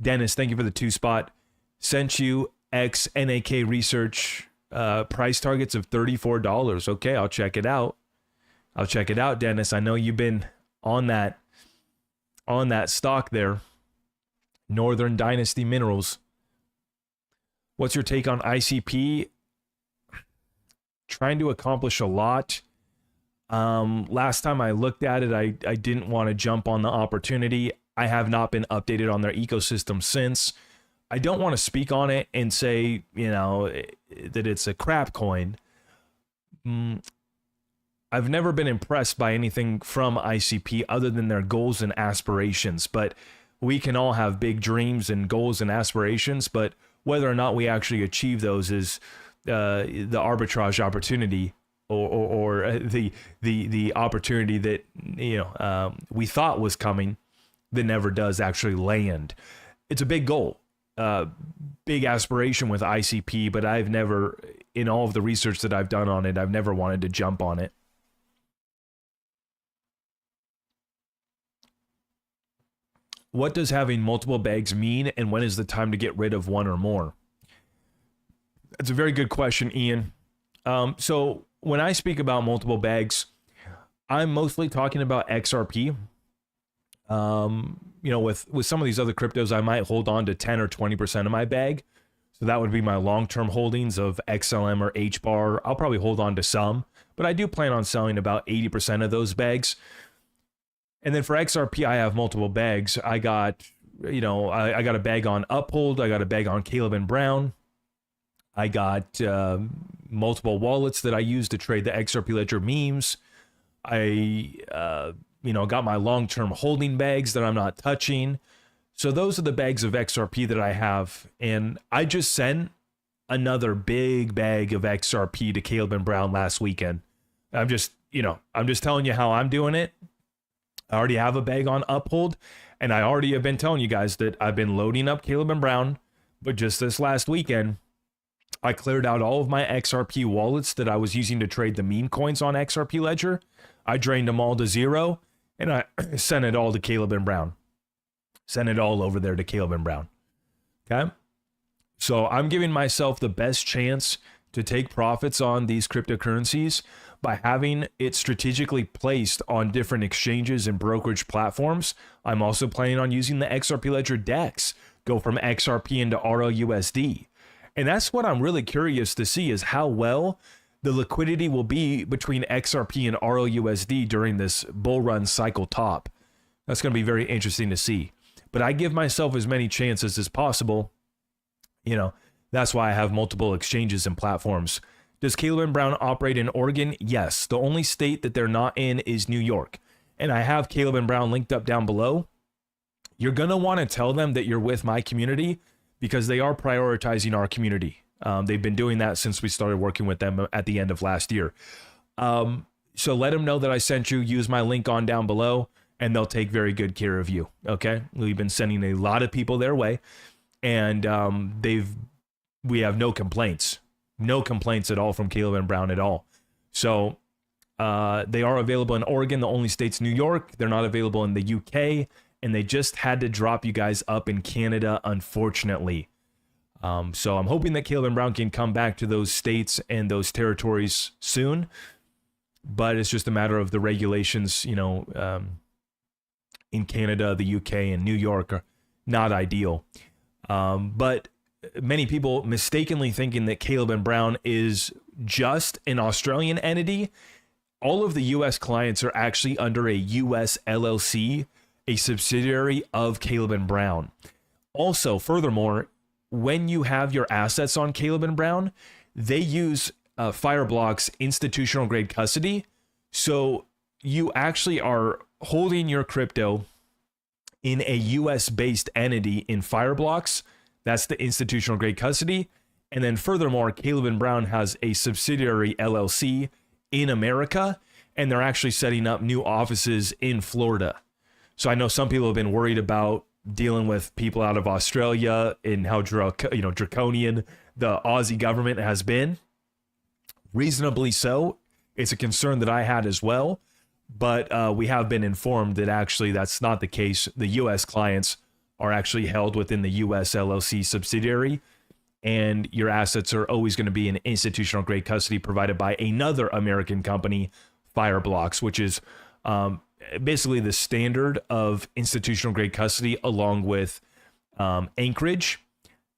Dennis, thank you for the 2 spot. Sent you XNAK research price targets of $34. Okay, I'll check it out. I'll check it out, Dennis. I know you've been on that stock there. Northern Dynasty Minerals. What's your take on ICP? Trying to accomplish a lot. Last time I looked at it, I didn't want to jump on the opportunity. I have not been updated on their ecosystem since. I don't want to speak on it and say, that it's a crap coin. I've never been impressed by anything from ICP other than their goals and aspirations. But we can all have big dreams and goals and aspirations, but whether or not we actually achieve those is the arbitrage opportunity or the opportunity that we thought was coming that never does actually land. It's a big goal, big aspiration with ICP, but I've never, in all of the research that I've done on it, I've never wanted to jump on it. What does having multiple bags mean, and when is the time to get rid of one or more? That's a very good question, Ian. So when I speak about multiple bags, I'm mostly talking about XRP. With some of these other cryptos, I might hold on to 10 or 20% of my bag. So that would be my long-term holdings of XLM or HBAR. I'll probably hold on to some, but I do plan on selling about 80% of those bags. And then for XRP, I have multiple bags. I got a bag on Uphold. I got a bag on Caleb and Brown. I got multiple wallets that I use to trade the XRP Ledger memes. I got my long-term holding bags that I'm not touching. So those are the bags of XRP that I have. And I just sent another big bag of XRP to Caleb and Brown last weekend. I'm just telling you how I'm doing it. I already have a bag on Uphold, and I already have been telling you guys that I've been loading up Caleb and Brown. But just this last weekend, I cleared out all of my XRP wallets that I was using to trade the meme coins on XRP Ledger. I drained them all to zero, and I sent it all to Caleb and Brown. Sent it all over there to Caleb and Brown. Okay? So I'm giving myself the best chance to take profits on these cryptocurrencies by having it strategically placed on different exchanges and brokerage platforms. I'm also planning on using the XRP Ledger DEX, go from XRP into RLUSD. And that's what I'm really curious to see, is how well the liquidity will be between XRP and RLUSD during this bull run cycle top. That's going to be very interesting to see. But I give myself as many chances as possible. That's why I have multiple exchanges and platforms. Does Caleb and Brown operate in Oregon? Yes. The only state that they're not in is New York. And I have Caleb and Brown linked up down below. You're going to want to tell them that you're with my community, because they are prioritizing our community. They've been doing that since we started working with them at the end of last year. So let them know that I sent you. Use my link on down below, and they'll take very good care of you. Okay, we've been sending a lot of people their way, and we have no complaints at all from Caleb and Brown at all. So they are available in Oregon. The only state's New York. They're not available in the UK, and they just had to drop you guys up in Canada, unfortunately. So I'm hoping that Caleb and Brown can come back to those states and those territories soon, but it's just a matter of the regulations, in Canada, the UK, and New York are not ideal. But many people mistakenly thinking that Caleb and Brown is just an Australian entity. All of the US clients are actually under a US LLC, a subsidiary of Caleb and Brown. Also, furthermore, when you have your assets on Caleb and Brown, they use Fireblock's institutional grade custody. So you actually are holding your crypto in a US based entity in Fireblocks. That's the institutional grade custody. And then furthermore, Caleb and Brown has a subsidiary LLC in America, and they're actually setting up new offices in Florida. So I know some people have been worried about dealing with people out of Australia and how draconian the Aussie government has been. Reasonably so. It's a concern that I had as well, but we have been informed that actually that's not the case. The US clients are actually held within the US LLC subsidiary, and your assets are always going to be in institutional grade custody provided by another American company, Fireblocks, which is basically the standard of institutional grade custody, along with Anchorage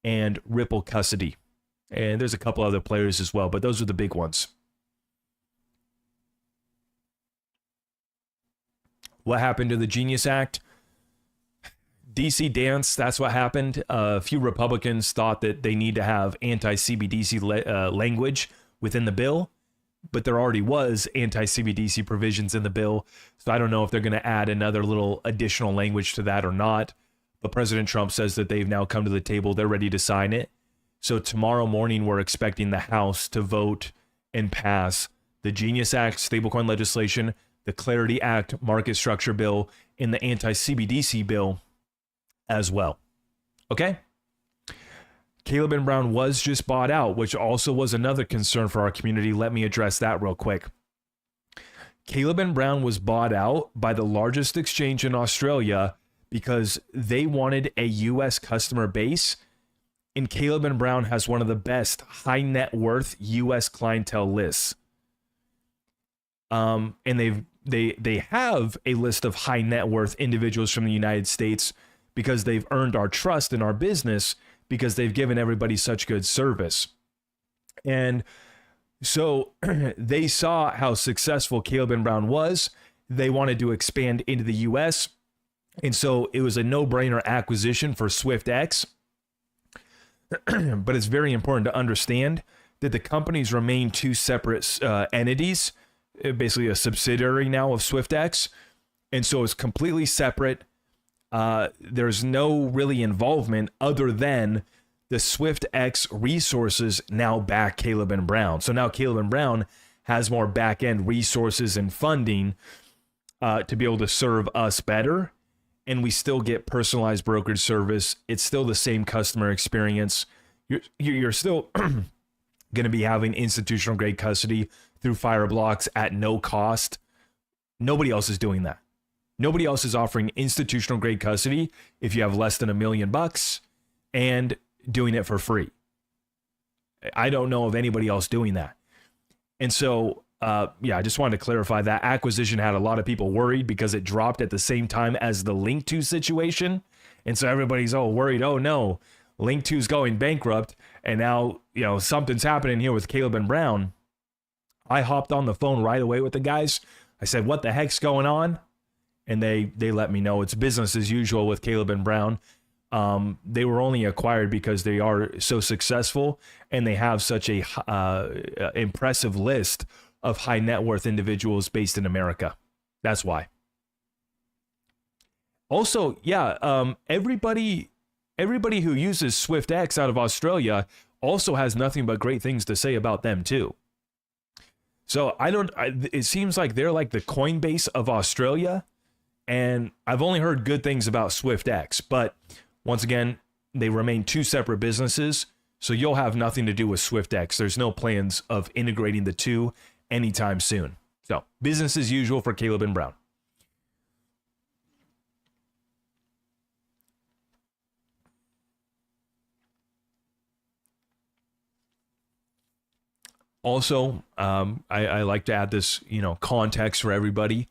and Ripple custody. And there's a couple other players as well, but those are the big ones. What happened to the Genius Act? DC dance, that's what happened. A few Republicans thought that they need to have anti-CBDC language within the bill, but there already was anti-CBDC provisions in the bill. So I don't know if they're going to add another little additional language to that or not. But President Trump says that they've now come to the table. They're ready to sign it. So tomorrow morning, we're expecting the House to vote and pass the Genius Act stablecoin legislation, the Clarity Act market structure bill, and the anti-CBDC bill as well. Okay? Caleb and Brown was just bought out, which also was another concern for our community. Let me address that real quick. Caleb and Brown was bought out by the largest exchange in Australia because they wanted a US customer base, and Caleb and Brown has one of the best high net worth US clientele lists. And they have a list of high net worth individuals from the United States because they've earned our trust in our business, because they've given everybody such good service. And so they saw how successful Caleb and Brown was. They wanted to expand into the US. And so it was a no-brainer acquisition for SwiftX. But it's very important to understand that the companies remain two separate entities, basically a subsidiary now of SwiftX. And so it's completely separate. There's no really involvement other than the SwiftX resources now back Caleb and Brown. So now Caleb and Brown has more back-end resources and funding to be able to serve us better. And we still get personalized brokerage service. It's still the same customer experience. You're still going to be having institutional grade custody through Fireblocks at no cost. Nobody else is doing that. Nobody else is offering institutional grade custody if you have less than $1 million and doing it for free. I don't know of anybody else doing that. And so, I just wanted to clarify that acquisition had a lot of people worried because it dropped at the same time as the Link2 situation. And so everybody's worried. Oh no, Link2's going bankrupt. And now, something's happening here with Caleb and Brown. I hopped on the phone right away with the guys. I said, what the heck's going on? And they let me know it's business as usual with Caleb and Brown. They were only acquired because they are so successful and they have such a impressive list of high net worth individuals based in America. That's why. Also, everybody everybody who uses SwiftX out of Australia also has nothing but great things to say about them too. So it seems like they're like the Coinbase of Australia, and I've only heard good things about SwiftX, but once again, they remain two separate businesses, so you'll have nothing to do with SwiftX. There's no plans of integrating the two anytime soon. So business as usual for Caleb and Brown. Also, I like to add this, context for everybody.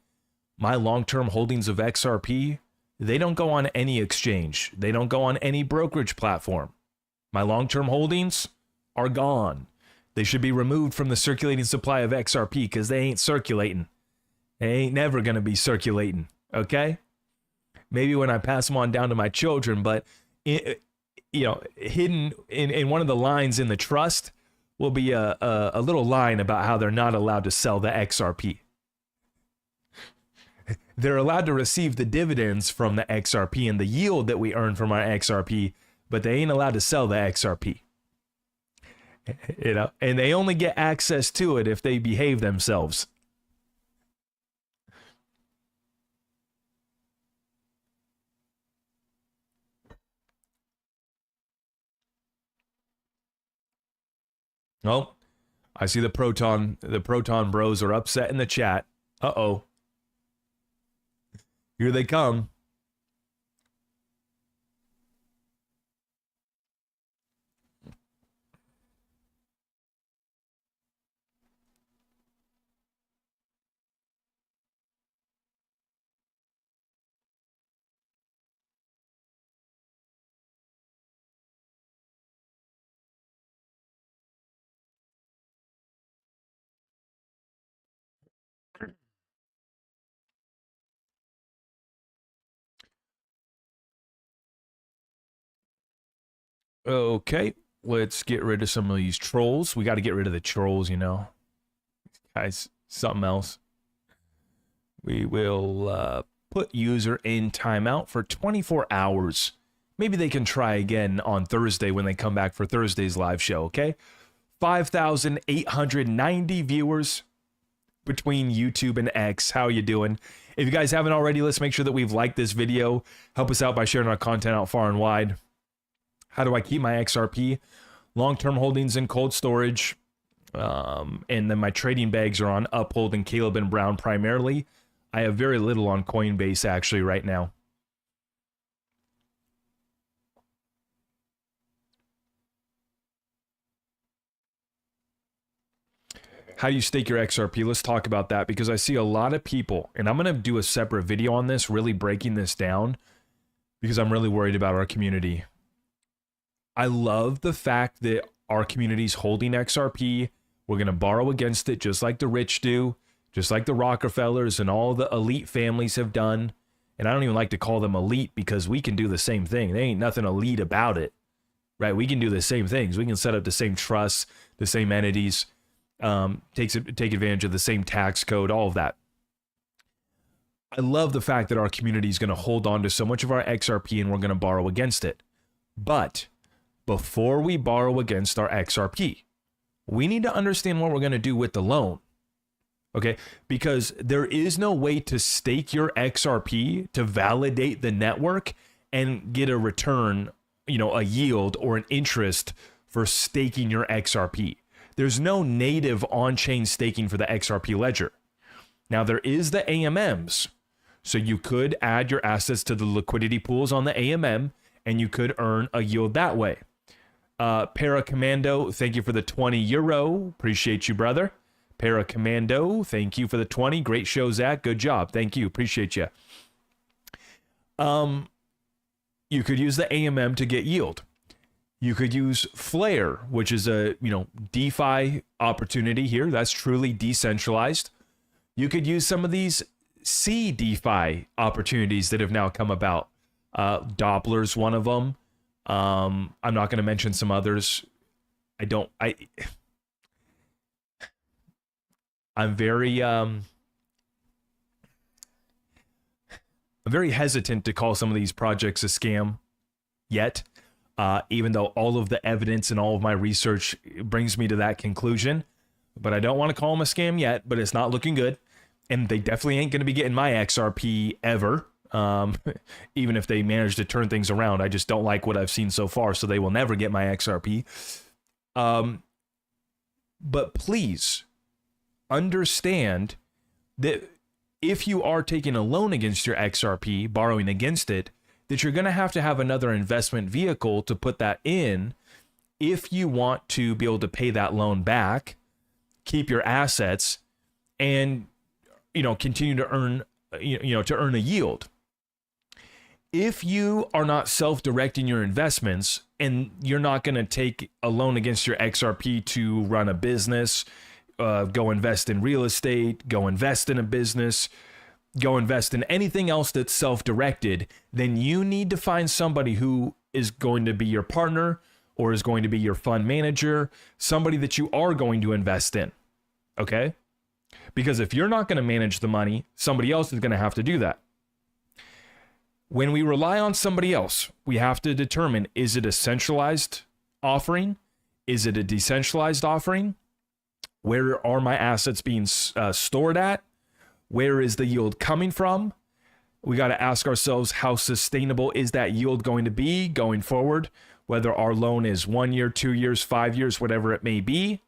My long-term holdings of XRP, they don't go on any exchange. They don't go on any brokerage platform. My long-term holdings are gone. They should be removed from the circulating supply of XRP because they ain't circulating. They ain't never going to be circulating, okay? Maybe when I pass them on down to my children, but, hidden in one of the lines in the trust will be a little line about how they're not allowed to sell the XRP. They're allowed to receive the dividends from the XRP and the yield that we earn from our XRP, but they ain't allowed to sell the XRP. And they only get access to it if they behave themselves. Oh, I see the Proton bros are upset in the chat. Uh-oh. Here they come. Okay, let's get rid of some of these trolls. We got to get rid of the trolls, Guys, something else. We will put user in timeout for 24 hours. Maybe they can try again on Thursday when they come back for Thursday's live show, okay? 5,890 viewers between YouTube and X. How you doing? If you guys haven't already, let's make sure that we've liked this video. Help us out by sharing our content out far and wide. How do I keep my XRP? Long-term holdings in cold storage. And then my trading bags are on Uphold and Caleb and Brown primarily. I have very little on Coinbase actually right now. How do you stake your XRP? Let's talk about that because I see a lot of people, and I'm going to do a separate video on this, really breaking this down because I'm really worried about our community. I love the fact that our community's holding XRP. We're going to borrow against it just like the rich do, just like the Rockefellers and all the elite families have done. And I don't even like to call them elite because we can do the same thing. There ain't nothing elite about it, right? We can do the same things. We can set up the same trusts, the same entities, take advantage of the same tax code, all of that. I love the fact that our community is going to hold on to so much of our XRP and we're going to borrow against it. But before we borrow against our XRP, we need to understand what we're going to do with the loan. Okay, because there is no way to stake your XRP to validate the network and get a return, a yield or an interest for staking your XRP. There's no native on-chain staking for the XRP ledger. Now there is the AMMs. So you could add your assets to the liquidity pools on the AMM and you could earn a yield that way. Para Commando, thank you for the 20 euro. Appreciate you, brother. Para Commando, thank you for the 20. Great show, Zach. Good job. Thank you. Appreciate you. You could use the AMM to get yield. You could use Flare, which is a, DeFi opportunity here. That's truly decentralized. You could use some of these C DeFi opportunities that have now come about. Doppler's one of them. I'm not going to mention some others. I'm very hesitant to call some of these projects a scam yet. even though all of the evidence and all of my research brings me to that conclusion. But I don't want to call them a scam yet, but it's not looking good. And they definitely ain't going to be getting my XRP ever, even if they manage to turn things around. I just don't like what I've seen so far, so they will never get my XRP. But please understand that if you are taking a loan against your XRP, borrowing against it, that you're going to have another investment vehicle to put that in if you want to be able to pay that loan back, keep your assets, and continue to earn to earn a yield. If you are not self-directing your investments and you're not going to take a loan against your XRP to run a business, go invest in real estate, go invest in a business, go invest in anything else that's self-directed, then you need to find somebody who is going to be your partner or is going to be your fund manager, somebody that you are going to invest in. Okay? Because if you're not going to manage the money, somebody else is going to have to do that. When we rely on somebody else, we have to determine, is it a centralized offering? Is it a decentralized offering? Where are my assets being stored at? Where is the yield coming from? We got to ask ourselves, how sustainable is that yield going to be going forward? Whether our loan is 1 year, 2 years, 5 years, whatever it may be.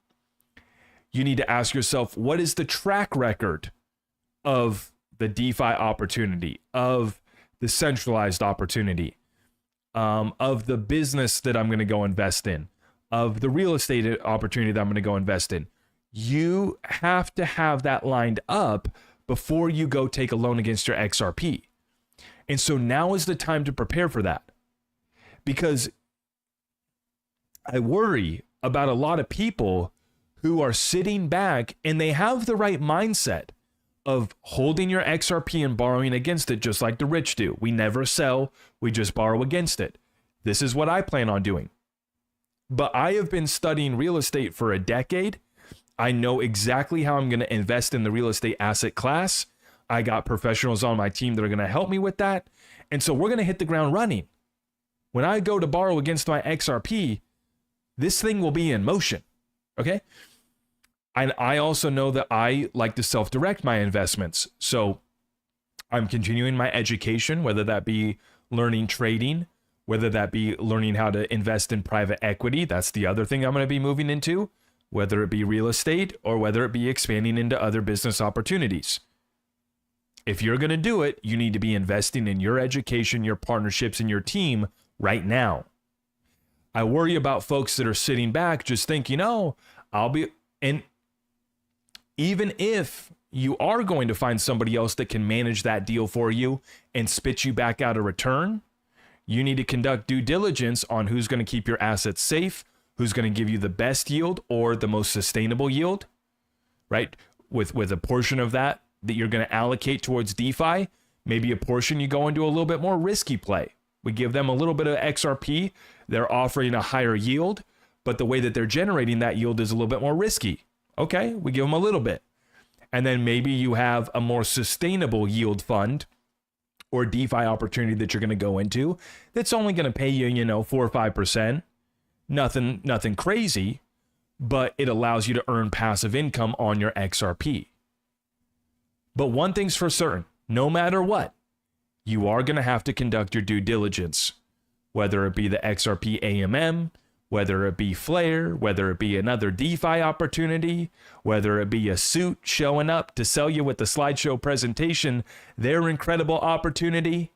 You need to ask yourself, what is the track record of the DeFi opportunity, of the centralized opportunity, of the business that I'm going to go invest in, of the real estate opportunity that I'm going to go invest in? You have to have that lined up before you go take a loan against your XRP. And so now is the time to prepare for that. Because I worry about a lot of people who are sitting back and they have the right mindset of holding your XRP and borrowing against it just like the rich do. We never sell, we just borrow against it. This is what I plan on doing. But I have been studying real estate for a decade. I know exactly how I'm going to invest in the real estate asset class. I got professionals on my team that are going to help me with that. And so we're going to hit the ground running. When I go to borrow against my XRP, this thing will be in motion. Okay? And I also know that I like to self-direct my investments. So I'm continuing my education, whether that be learning trading, whether that be learning how to invest in private equity. That's the other thing I'm going to be moving into, whether it be real estate or whether it be expanding into other business opportunities. If you're going to do it, you need to be investing in your education, your partnerships, and your team right now. I worry about folks that are sitting back just thinking, and even if you are going to find somebody else that can manage that deal for you and spit you back out a return, you need to conduct due diligence on who's going to keep your assets safe, who's going to give you the best yield or the most sustainable yield, right? With a portion of that you're going to allocate towards DeFi, maybe a portion you go into a little bit more risky play. We give them a little bit of XRP. They're offering a higher yield, but the way that they're generating that yield is a little bit more risky. Okay, we give them a little bit. And then maybe you have a more sustainable yield fund or DeFi opportunity that you're going to go into that's only going to pay you, 4 or 5%. Nothing crazy, but it allows you to earn passive income on your XRP. But one thing's for certain, no matter what, you are going to have to conduct your due diligence, whether it be the XRP AMM, whether it be Flare, whether it be another DeFi opportunity, whether it be a suit showing up to sell you with the slideshow presentation, their incredible opportunity.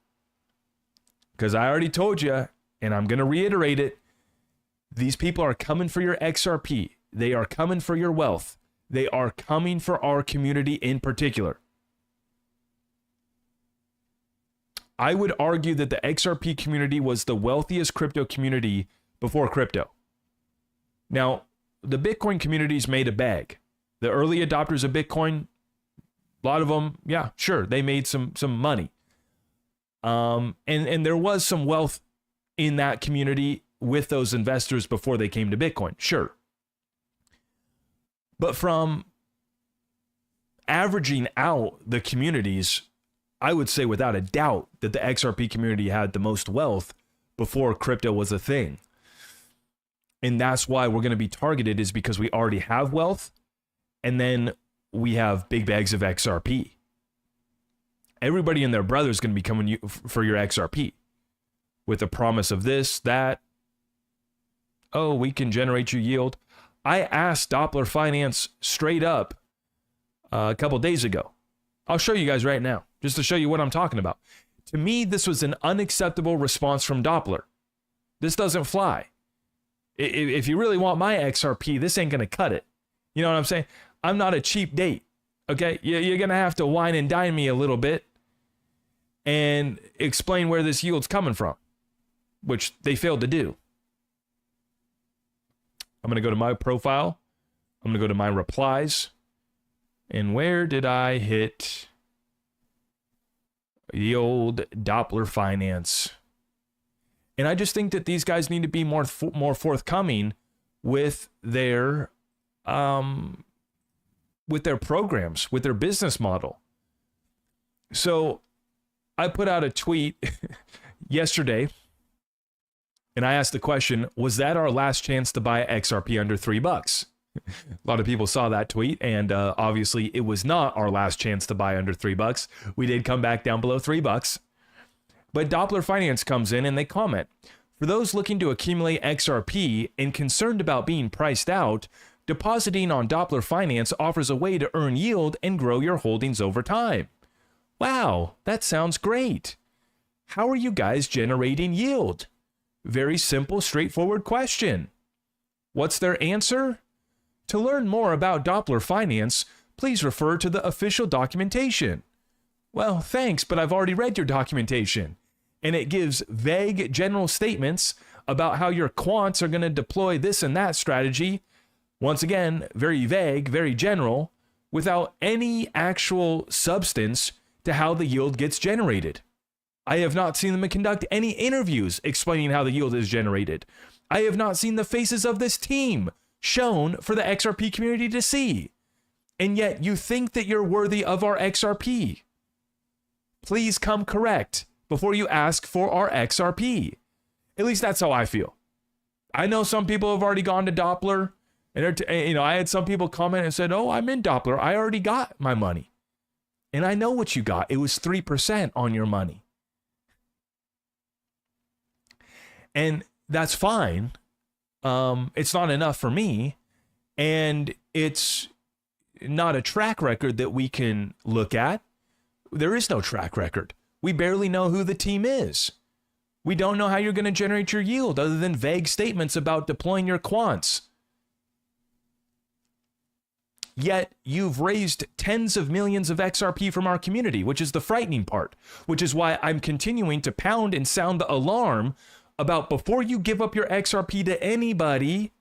Because I already told you, and I'm going to reiterate it, these people are coming for your XRP. They are coming for your wealth. They are coming for our community in particular. I would argue that the XRP community was the wealthiest crypto community before crypto. Now, the Bitcoin community's made a bag. The early adopters of Bitcoin, a lot of them, yeah, sure, they made some money. And there was some wealth in that community with those investors before they came to Bitcoin, sure. But from averaging out the communities, I would say without a doubt that the XRP community had the most wealth before crypto was a thing. And that's why we're going to be targeted, is because we already have wealth, and then we have big bags of XRP. Everybody and their brother is going to be coming for your XRP with a promise of this, that. Oh, we can generate you yield. I asked Doppler Finance straight up a couple days ago. I'll show you guys right now, just to show you what I'm talking about. To me, this was an unacceptable response from Doppler. This doesn't fly. If you really want my XRP, this ain't going to cut it. You know what I'm saying? I'm not a cheap date. Okay? You're going to have to wine and dine me a little bit and explain where this yield's coming from, which they failed to do. I'm going to go to my profile. I'm going to go to my replies. And where did I hit the old Doppler Finance? And I just think that these guys need to be more forthcoming with their programs, with their business model. So I put out a tweet yesterday, and I asked the question, was that our last chance to buy XRP under $3? A lot of people saw that tweet, and obviously it was not our last chance to buy under $3. We did come back down below $3. But Doppler Finance comes in and they comment, for those looking to accumulate XRP and concerned about being priced out, depositing on Doppler Finance offers a way to earn yield and grow your holdings over time. Wow, that sounds great. How are you guys generating yield? Very simple, straightforward question. What's their answer? To learn more about Doppler Finance, please refer to the official documentation. Well, thanks, but I've already read your documentation. And it gives vague general statements about how your quants are going to deploy this and that strategy. Once again, very vague, very general, without any actual substance to how the yield gets generated. I have not seen them conduct any interviews explaining how the yield is generated. I have not seen the faces of this team shown for the XRP community to see. And yet you think that you're worthy of our XRP. Please come correct before you ask for our XRP. At least that's how I feel. I know some people have already gone to Doppler, and I had some people comment and said, "Oh, I'm in Doppler. I already got my money." And I know what you got. It was 3% on your money. And that's fine. It's not enough for me, and it's not a track record that we can look at. There is no track record. We barely know who the team is. We don't know how you're going to generate your yield other than vague statements about deploying your quants. Yet you've raised tens of millions of XRP from our community, which is the frightening part, which is why I'm continuing to pound and sound the alarm about, before you give up your XRP to anybody,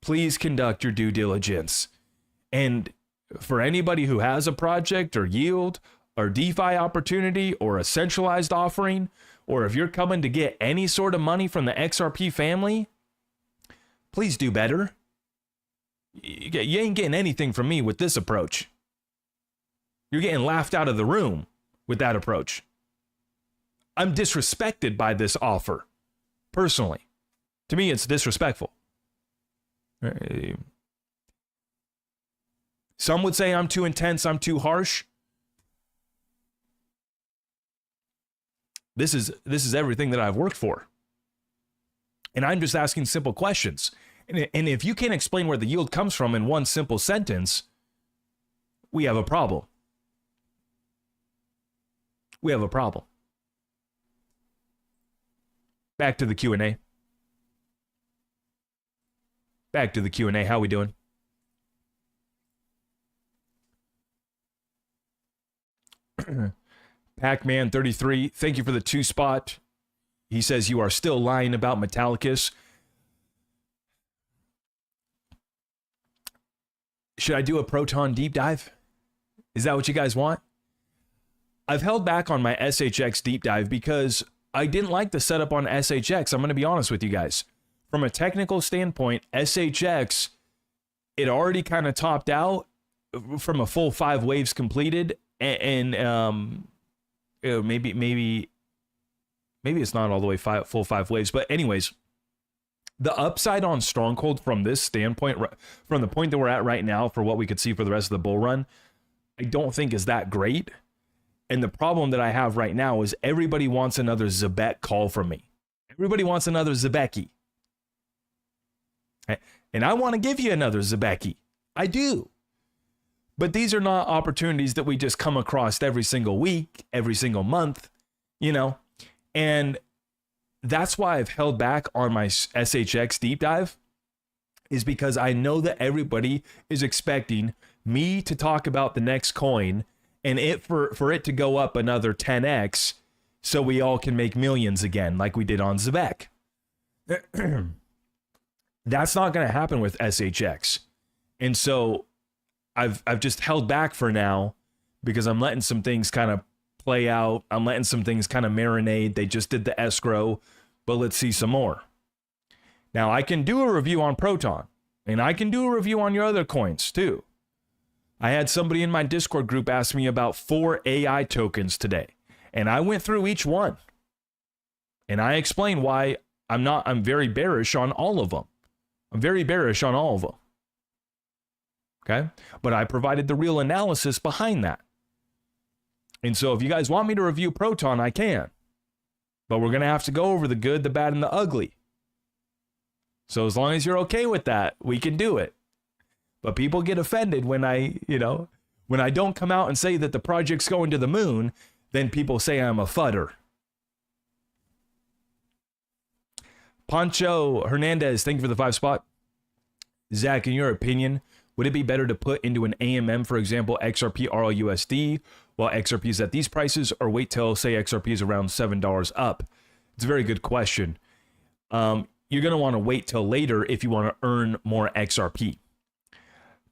please conduct your due diligence. And for anybody who has a project or yield or DeFi opportunity or a centralized offering, or if you're coming to get any sort of money from the XRP family, please do better. You ain't getting anything from me with this approach. You're getting laughed out of the room with that approach. I'm disrespected by this offer. Personally, to me, it's disrespectful. Some would say I'm too intense, I'm too harsh. This is everything that I've worked for. And I'm just asking simple questions. And if you can't explain where the yield comes from in one simple sentence, we have a problem. We have a problem. Back to the Q&A. Back to the Q&A. How we doing? Pac-Man 33, thank you for the 2-spot. He says you are still lying about Metallicus. Should I do a Proton deep dive? Is that what you guys want? I've held back on my SHX deep dive because I didn't like the setup on SHX. I'm going to be honest with you guys. From a technical standpoint, SHX, it already kind of topped out from a full 5 waves completed, and maybe maybe it's not all the way full 5 waves, but anyways, the upside on Stronghold from this standpoint, from the point that we're at right now for what we could see for the rest of the bull run, I don't think is that great. And the problem that I have right now is everybody wants another Zebek call from me. Everybody wants another Zebeki. And I want to give you another Zebeki. I do. But these are not opportunities that we just come across every single week, every single month, you know? And that's why I've held back on my SHX deep dive, is because I know that everybody is expecting me to talk about the next coin and for it to go up another 10x so we all can make millions again like we did on Zebek. That's not going to happen with SHX. And so I've just held back for now because I'm letting some things kind of play out. I'm letting some things kind of marinate. They just did the escrow, but let's see some more. Now I can do a review on Proton, and I can do a review on your other coins too. I had somebody in my Discord group ask me about 4 AI tokens today, and I went through each one. And I explained why I'm very bearish on all of them. I'm very bearish on all of them. Okay? But I provided the real analysis behind that. And so if you guys want me to review Proton, I can. But we're going to have to go over the good, the bad, and the ugly. So as long as you're okay with that, we can do it. But people get offended when when I don't come out and say that the project's going to the moon, then people say I'm a fudder. Pancho Hernandez, thank you for the 5 spot. Zach, in your opinion, would it be better to put into an AMM, for example, XRP RLUSD, while XRP is at these prices, or wait till, say, XRP is around $7 up? It's a very good question. You're going to want to wait till later if you want to earn more XRP.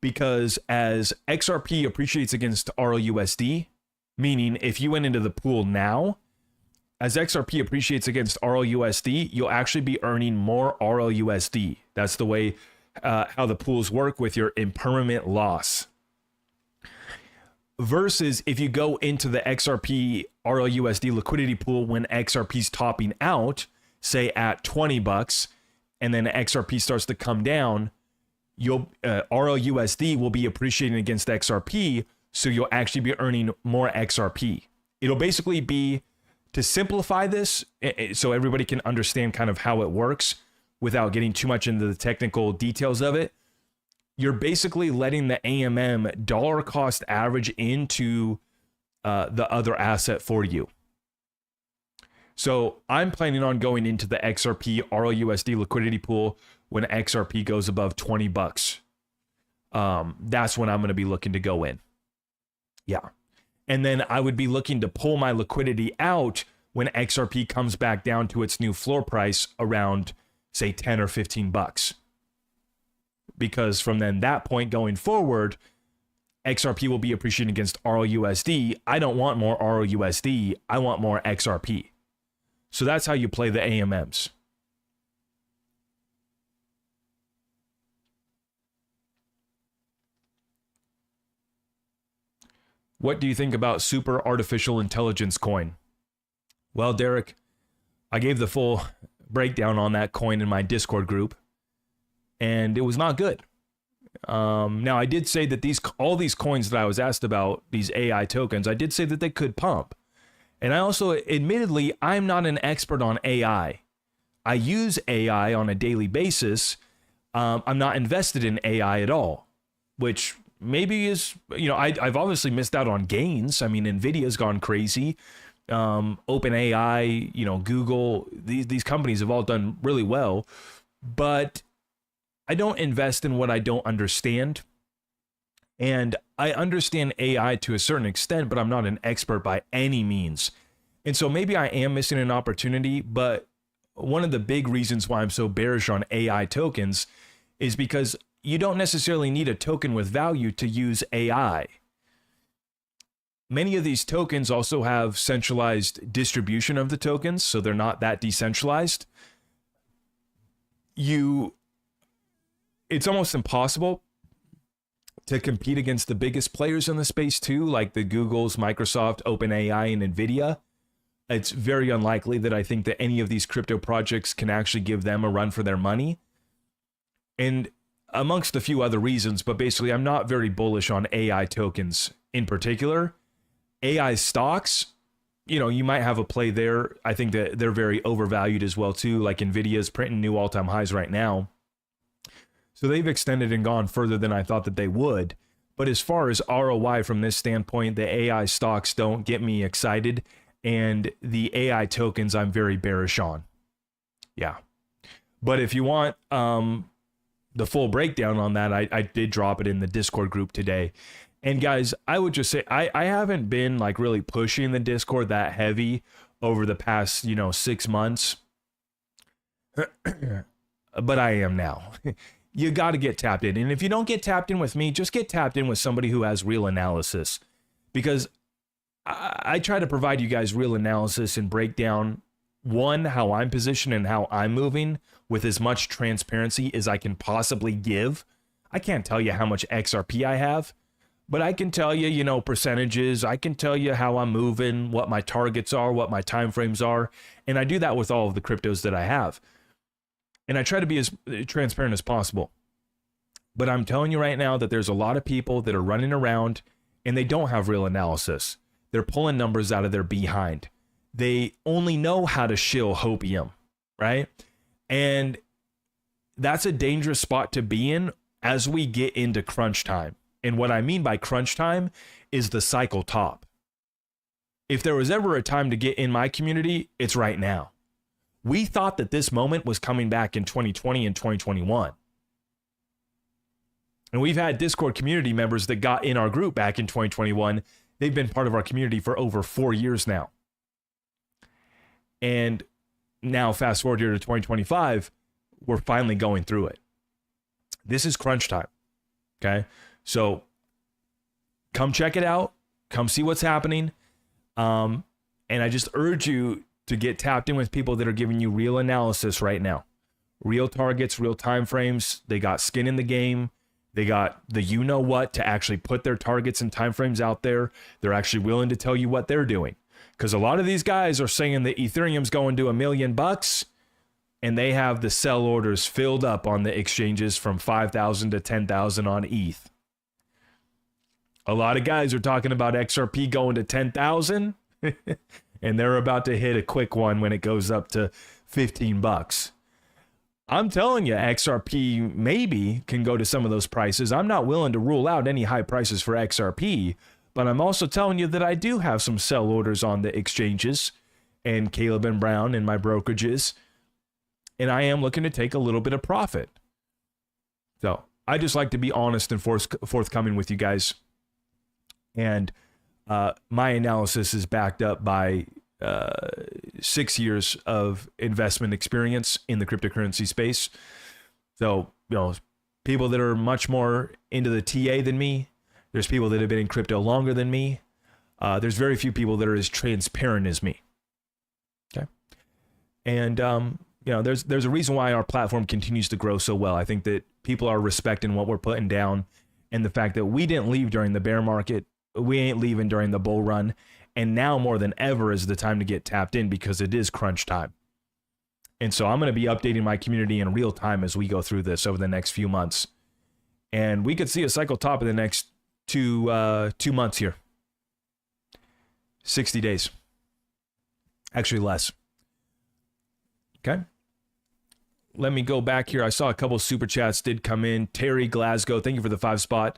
Because as XRP appreciates against RLUSD, meaning if you went into the pool now, as XRP appreciates against RLUSD, you'll actually be earning more RLUSD. That's the way how the pools work with your impermanent loss. Versus if you go into the XRP RLUSD liquidity pool when XRP's topping out, say at $20, and then XRP starts to come down, RLUSD will be appreciating against XRP, so you'll actually be earning more XRP. It'll basically be, to simplify this so everybody can understand kind of how it works without getting too much into the technical details of it, you're basically letting the AMM dollar cost average into the other asset for you. So I'm planning on going into the XRP RLUSD liquidity pool when XRP goes above $20. That's when I'm going to be looking to go in. Yeah. And then I would be looking to pull my liquidity out when XRP comes back down to its new floor price around, say, 10 or $15. Because from then that point going forward, XRP will be appreciating against RLUSD. I don't want more RLUSD. I want more XRP. So that's how you play the AMMs. What do you think about Super Artificial Intelligence coin? Well, Derek, I gave the full breakdown on that coin in my Discord group, and it was not good. Now, I did say that all these coins that I was asked about, these AI tokens, I did say that they could pump. And I also, admittedly, I'm not an expert on AI. I use AI on a daily basis. I'm not invested in AI at all, which maybe is, I've obviously missed out on gains. I mean, NVIDIA's gone crazy. OpenAI, Google, these companies have all done really well, but I don't invest in what I don't understand. And I understand AI to a certain extent, but I'm not an expert by any means. And so maybe I am missing an opportunity, but one of the big reasons why I'm so bearish on AI tokens is because you don't necessarily need a token with value to use AI. Many of these tokens also have centralized distribution of the tokens, so they're not that decentralized. It's almost impossible to compete against the biggest players in the space too, like the Googles, Microsoft, OpenAI, and NVIDIA. It's very unlikely that I think that any of these crypto projects can actually give them a run for their money. And amongst a few other reasons, but basically I'm not very bullish on AI tokens in particular. AI stocks, you might have a play there. I think that they're very overvalued as well too. Like Nvidia's printing new all-time highs right now. So they've extended and gone further than I thought that they would. But as far as ROI from this standpoint, the AI stocks don't get me excited. And the AI tokens, I'm very bearish on. Yeah. But if you want the full breakdown on that, I did drop it in the Discord group today. And guys, I would just say I haven't been like really pushing the Discord that heavy over the past, 6 months. But I am now. You got to get tapped in. And if you don't get tapped in with me, just get tapped in with somebody who has real analysis. Because I try to provide you guys real analysis and break down, one, how I'm positioned and how I'm moving with as much transparency as I can possibly give. I can't tell you how much XRP I have, but I can tell you, percentages. I can tell you how I'm moving, what my targets are, what my timeframes are. And I do that with all of the cryptos that I have. And I try to be as transparent as possible. But I'm telling you right now that there's a lot of people that are running around and they don't have real analysis. They're pulling numbers out of their behind. They only know how to shill hopium, right? And that's a dangerous spot to be in as we get into crunch time. And what I mean by crunch time is the cycle top. If there was ever a time to get in my community, it's right now. We thought that this moment was coming back in 2020 and 2021. And we've had Discord community members that got in our group back in 2021. They've been part of our community for over 4 years now. And now fast forward here to 2025, we're finally going through it. This is crunch time. Okay. So come check it out. Come see what's happening. And I just urge you to get tapped in with people that are giving you real analysis right now. Real targets, real time frames. They got skin in the game. They got the you-know-what to actually put their targets and timeframes out there. They're actually willing to tell you what they're doing. Because a lot of these guys are saying that Ethereum's going to $1 million, and they have the sell orders filled up on the exchanges from 5,000 to 10,000 on ETH. A lot of guys are talking about XRP going to 10,000, and they're about to hit a quick one when it goes up to $15. I'm telling you, XRP maybe can go to some of those prices. I'm not willing to rule out any high prices for XRP, but I'm also telling you that I do have some sell orders on the exchanges and Caleb and Brown and my brokerages, and I am looking to take a little bit of profit. So I just like to be honest and forthcoming with you guys. And my analysis is backed up by 6 years of investment experience in the cryptocurrency space. So, people that are much more into the TA than me. There's people that have been in crypto longer than me. There's very few people that are as transparent as me. Okay. And, there's a reason why our platform continues to grow so well. I think that people are respecting what we're putting down, and the fact that we didn't leave during the bear market. We ain't leaving during the bull run. And now more than ever is the time to get tapped in, because it is crunch time. And so I'm going to be updating my community in real time as we go through this over the next few months. And we could see a cycle top in the next 2 months here. 60 days. Actually less. Okay. Let me go back here. I saw a couple super chats did come in. Terry Glasgow, thank you for the 5 spot.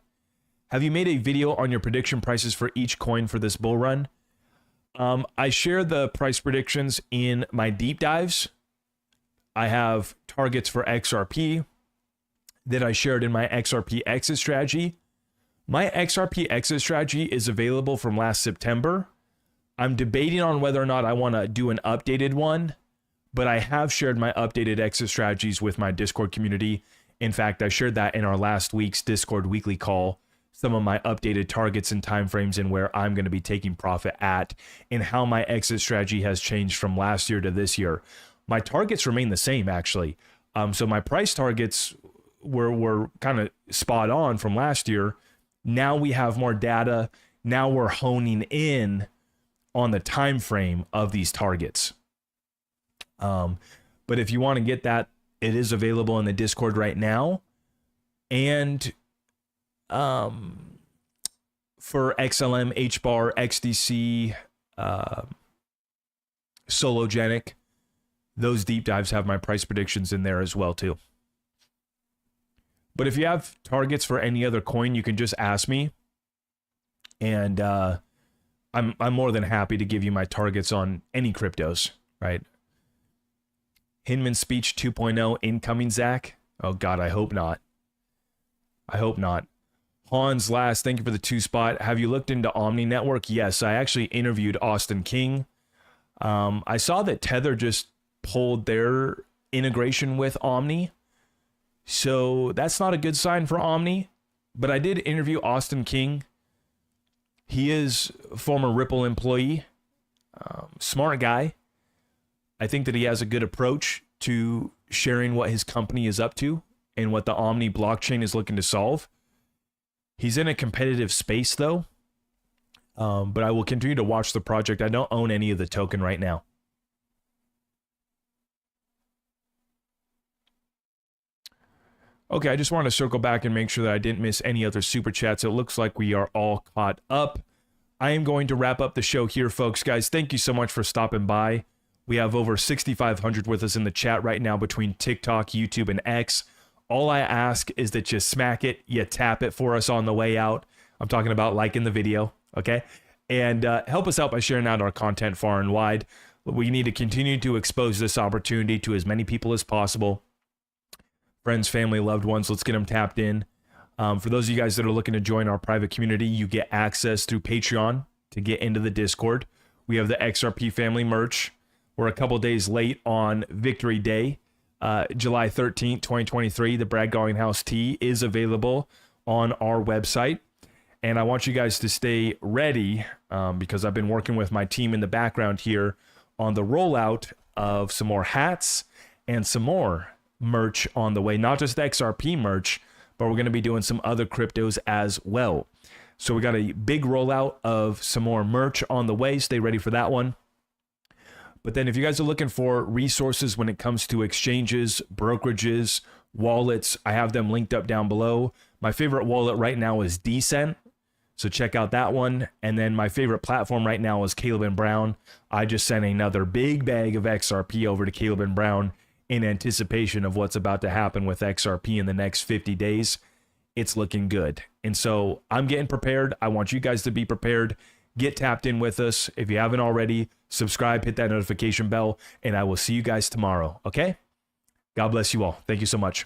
Have you made a video on your prediction prices for each coin for this bull run? I share the price predictions in my deep dives. I have targets for XRP that I shared in my XRP exit strategy. My XRP exit strategy is available from last September. I'm debating on whether or not I want to do an updated one, but I have shared my updated exit strategies with my Discord community. In fact, I shared that in our last week's Discord weekly call. Some of my updated targets and timeframes and where I'm going to be taking profit at, and how my exit strategy has changed from last year to this year. My targets remain the same, actually. So my price targets were kind of spot on from last year. Now we have more data. Now we're honing in on the time frame of these targets. But if you want to get that, it is available in the Discord right now. And for XLM, HBAR, XDC, Sologenic, those deep dives have my price predictions in there as well too. But if you have targets for any other coin, you can just ask me, and I'm more than happy to give you my targets on any cryptos, right? Hinman speech 2.0 incoming, Zach. Oh God, I hope not. I hope not. Hans Last, thank you for the 2 spot. Have you looked into Omni Network? Yes, I actually interviewed Austin King. I saw that Tether just pulled their integration with Omni. So that's not a good sign for Omni. But I did interview Austin King. He is a former Ripple employee. Smart guy. I think that he has a good approach to sharing what his company is up to and what the Omni blockchain is looking to solve. He's in a competitive space though. But I will continue to watch the project. I don't own any of the token right now. Okay, I just want to circle back and make sure that I didn't miss any other super chats. It looks like we are all caught up. I am going to wrap up the show here, folks. Guys, thank you so much for stopping by. We have over 6,500 with us in the chat right now between TikTok, YouTube, and X. All I ask is that you smack it, you tap it for us on the way out. I'm talking about liking the video, okay? And help us out by sharing out our content far and wide. We need to continue to expose this opportunity to as many people as possible. Friends, family, loved ones, let's get them tapped in. For those of you guys that are looking to join our private community, you get access through Patreon to get into the Discord. We have the XRP family merch. We're a couple days late on Victory Day, July 13th, 2023. The Brad Garlinghouse tee is available on our website. And I want you guys to stay ready because I've been working with my team in the background here on the rollout of some more hats and some more merch on the way. Not just XRP merch, but we're going to be doing some other cryptos as well. So we got a big rollout of some more merch on the way. Stay ready for that one. But then if you guys are looking for resources when it comes to exchanges, brokerages, wallets, I have them linked up down below. My favorite wallet right now is Decent. So check out that one. And then my favorite platform right now is Caleb and Brown. I just sent another big bag of XRP over to Caleb and Brown in anticipation of what's about to happen with XRP in the next 50 days. It's looking good. And so I'm getting prepared. I want you guys to be prepared. Get tapped in with us. If you haven't already, subscribe, hit that notification bell, and I will see you guys tomorrow. Okay? God bless you all. Thank you so much.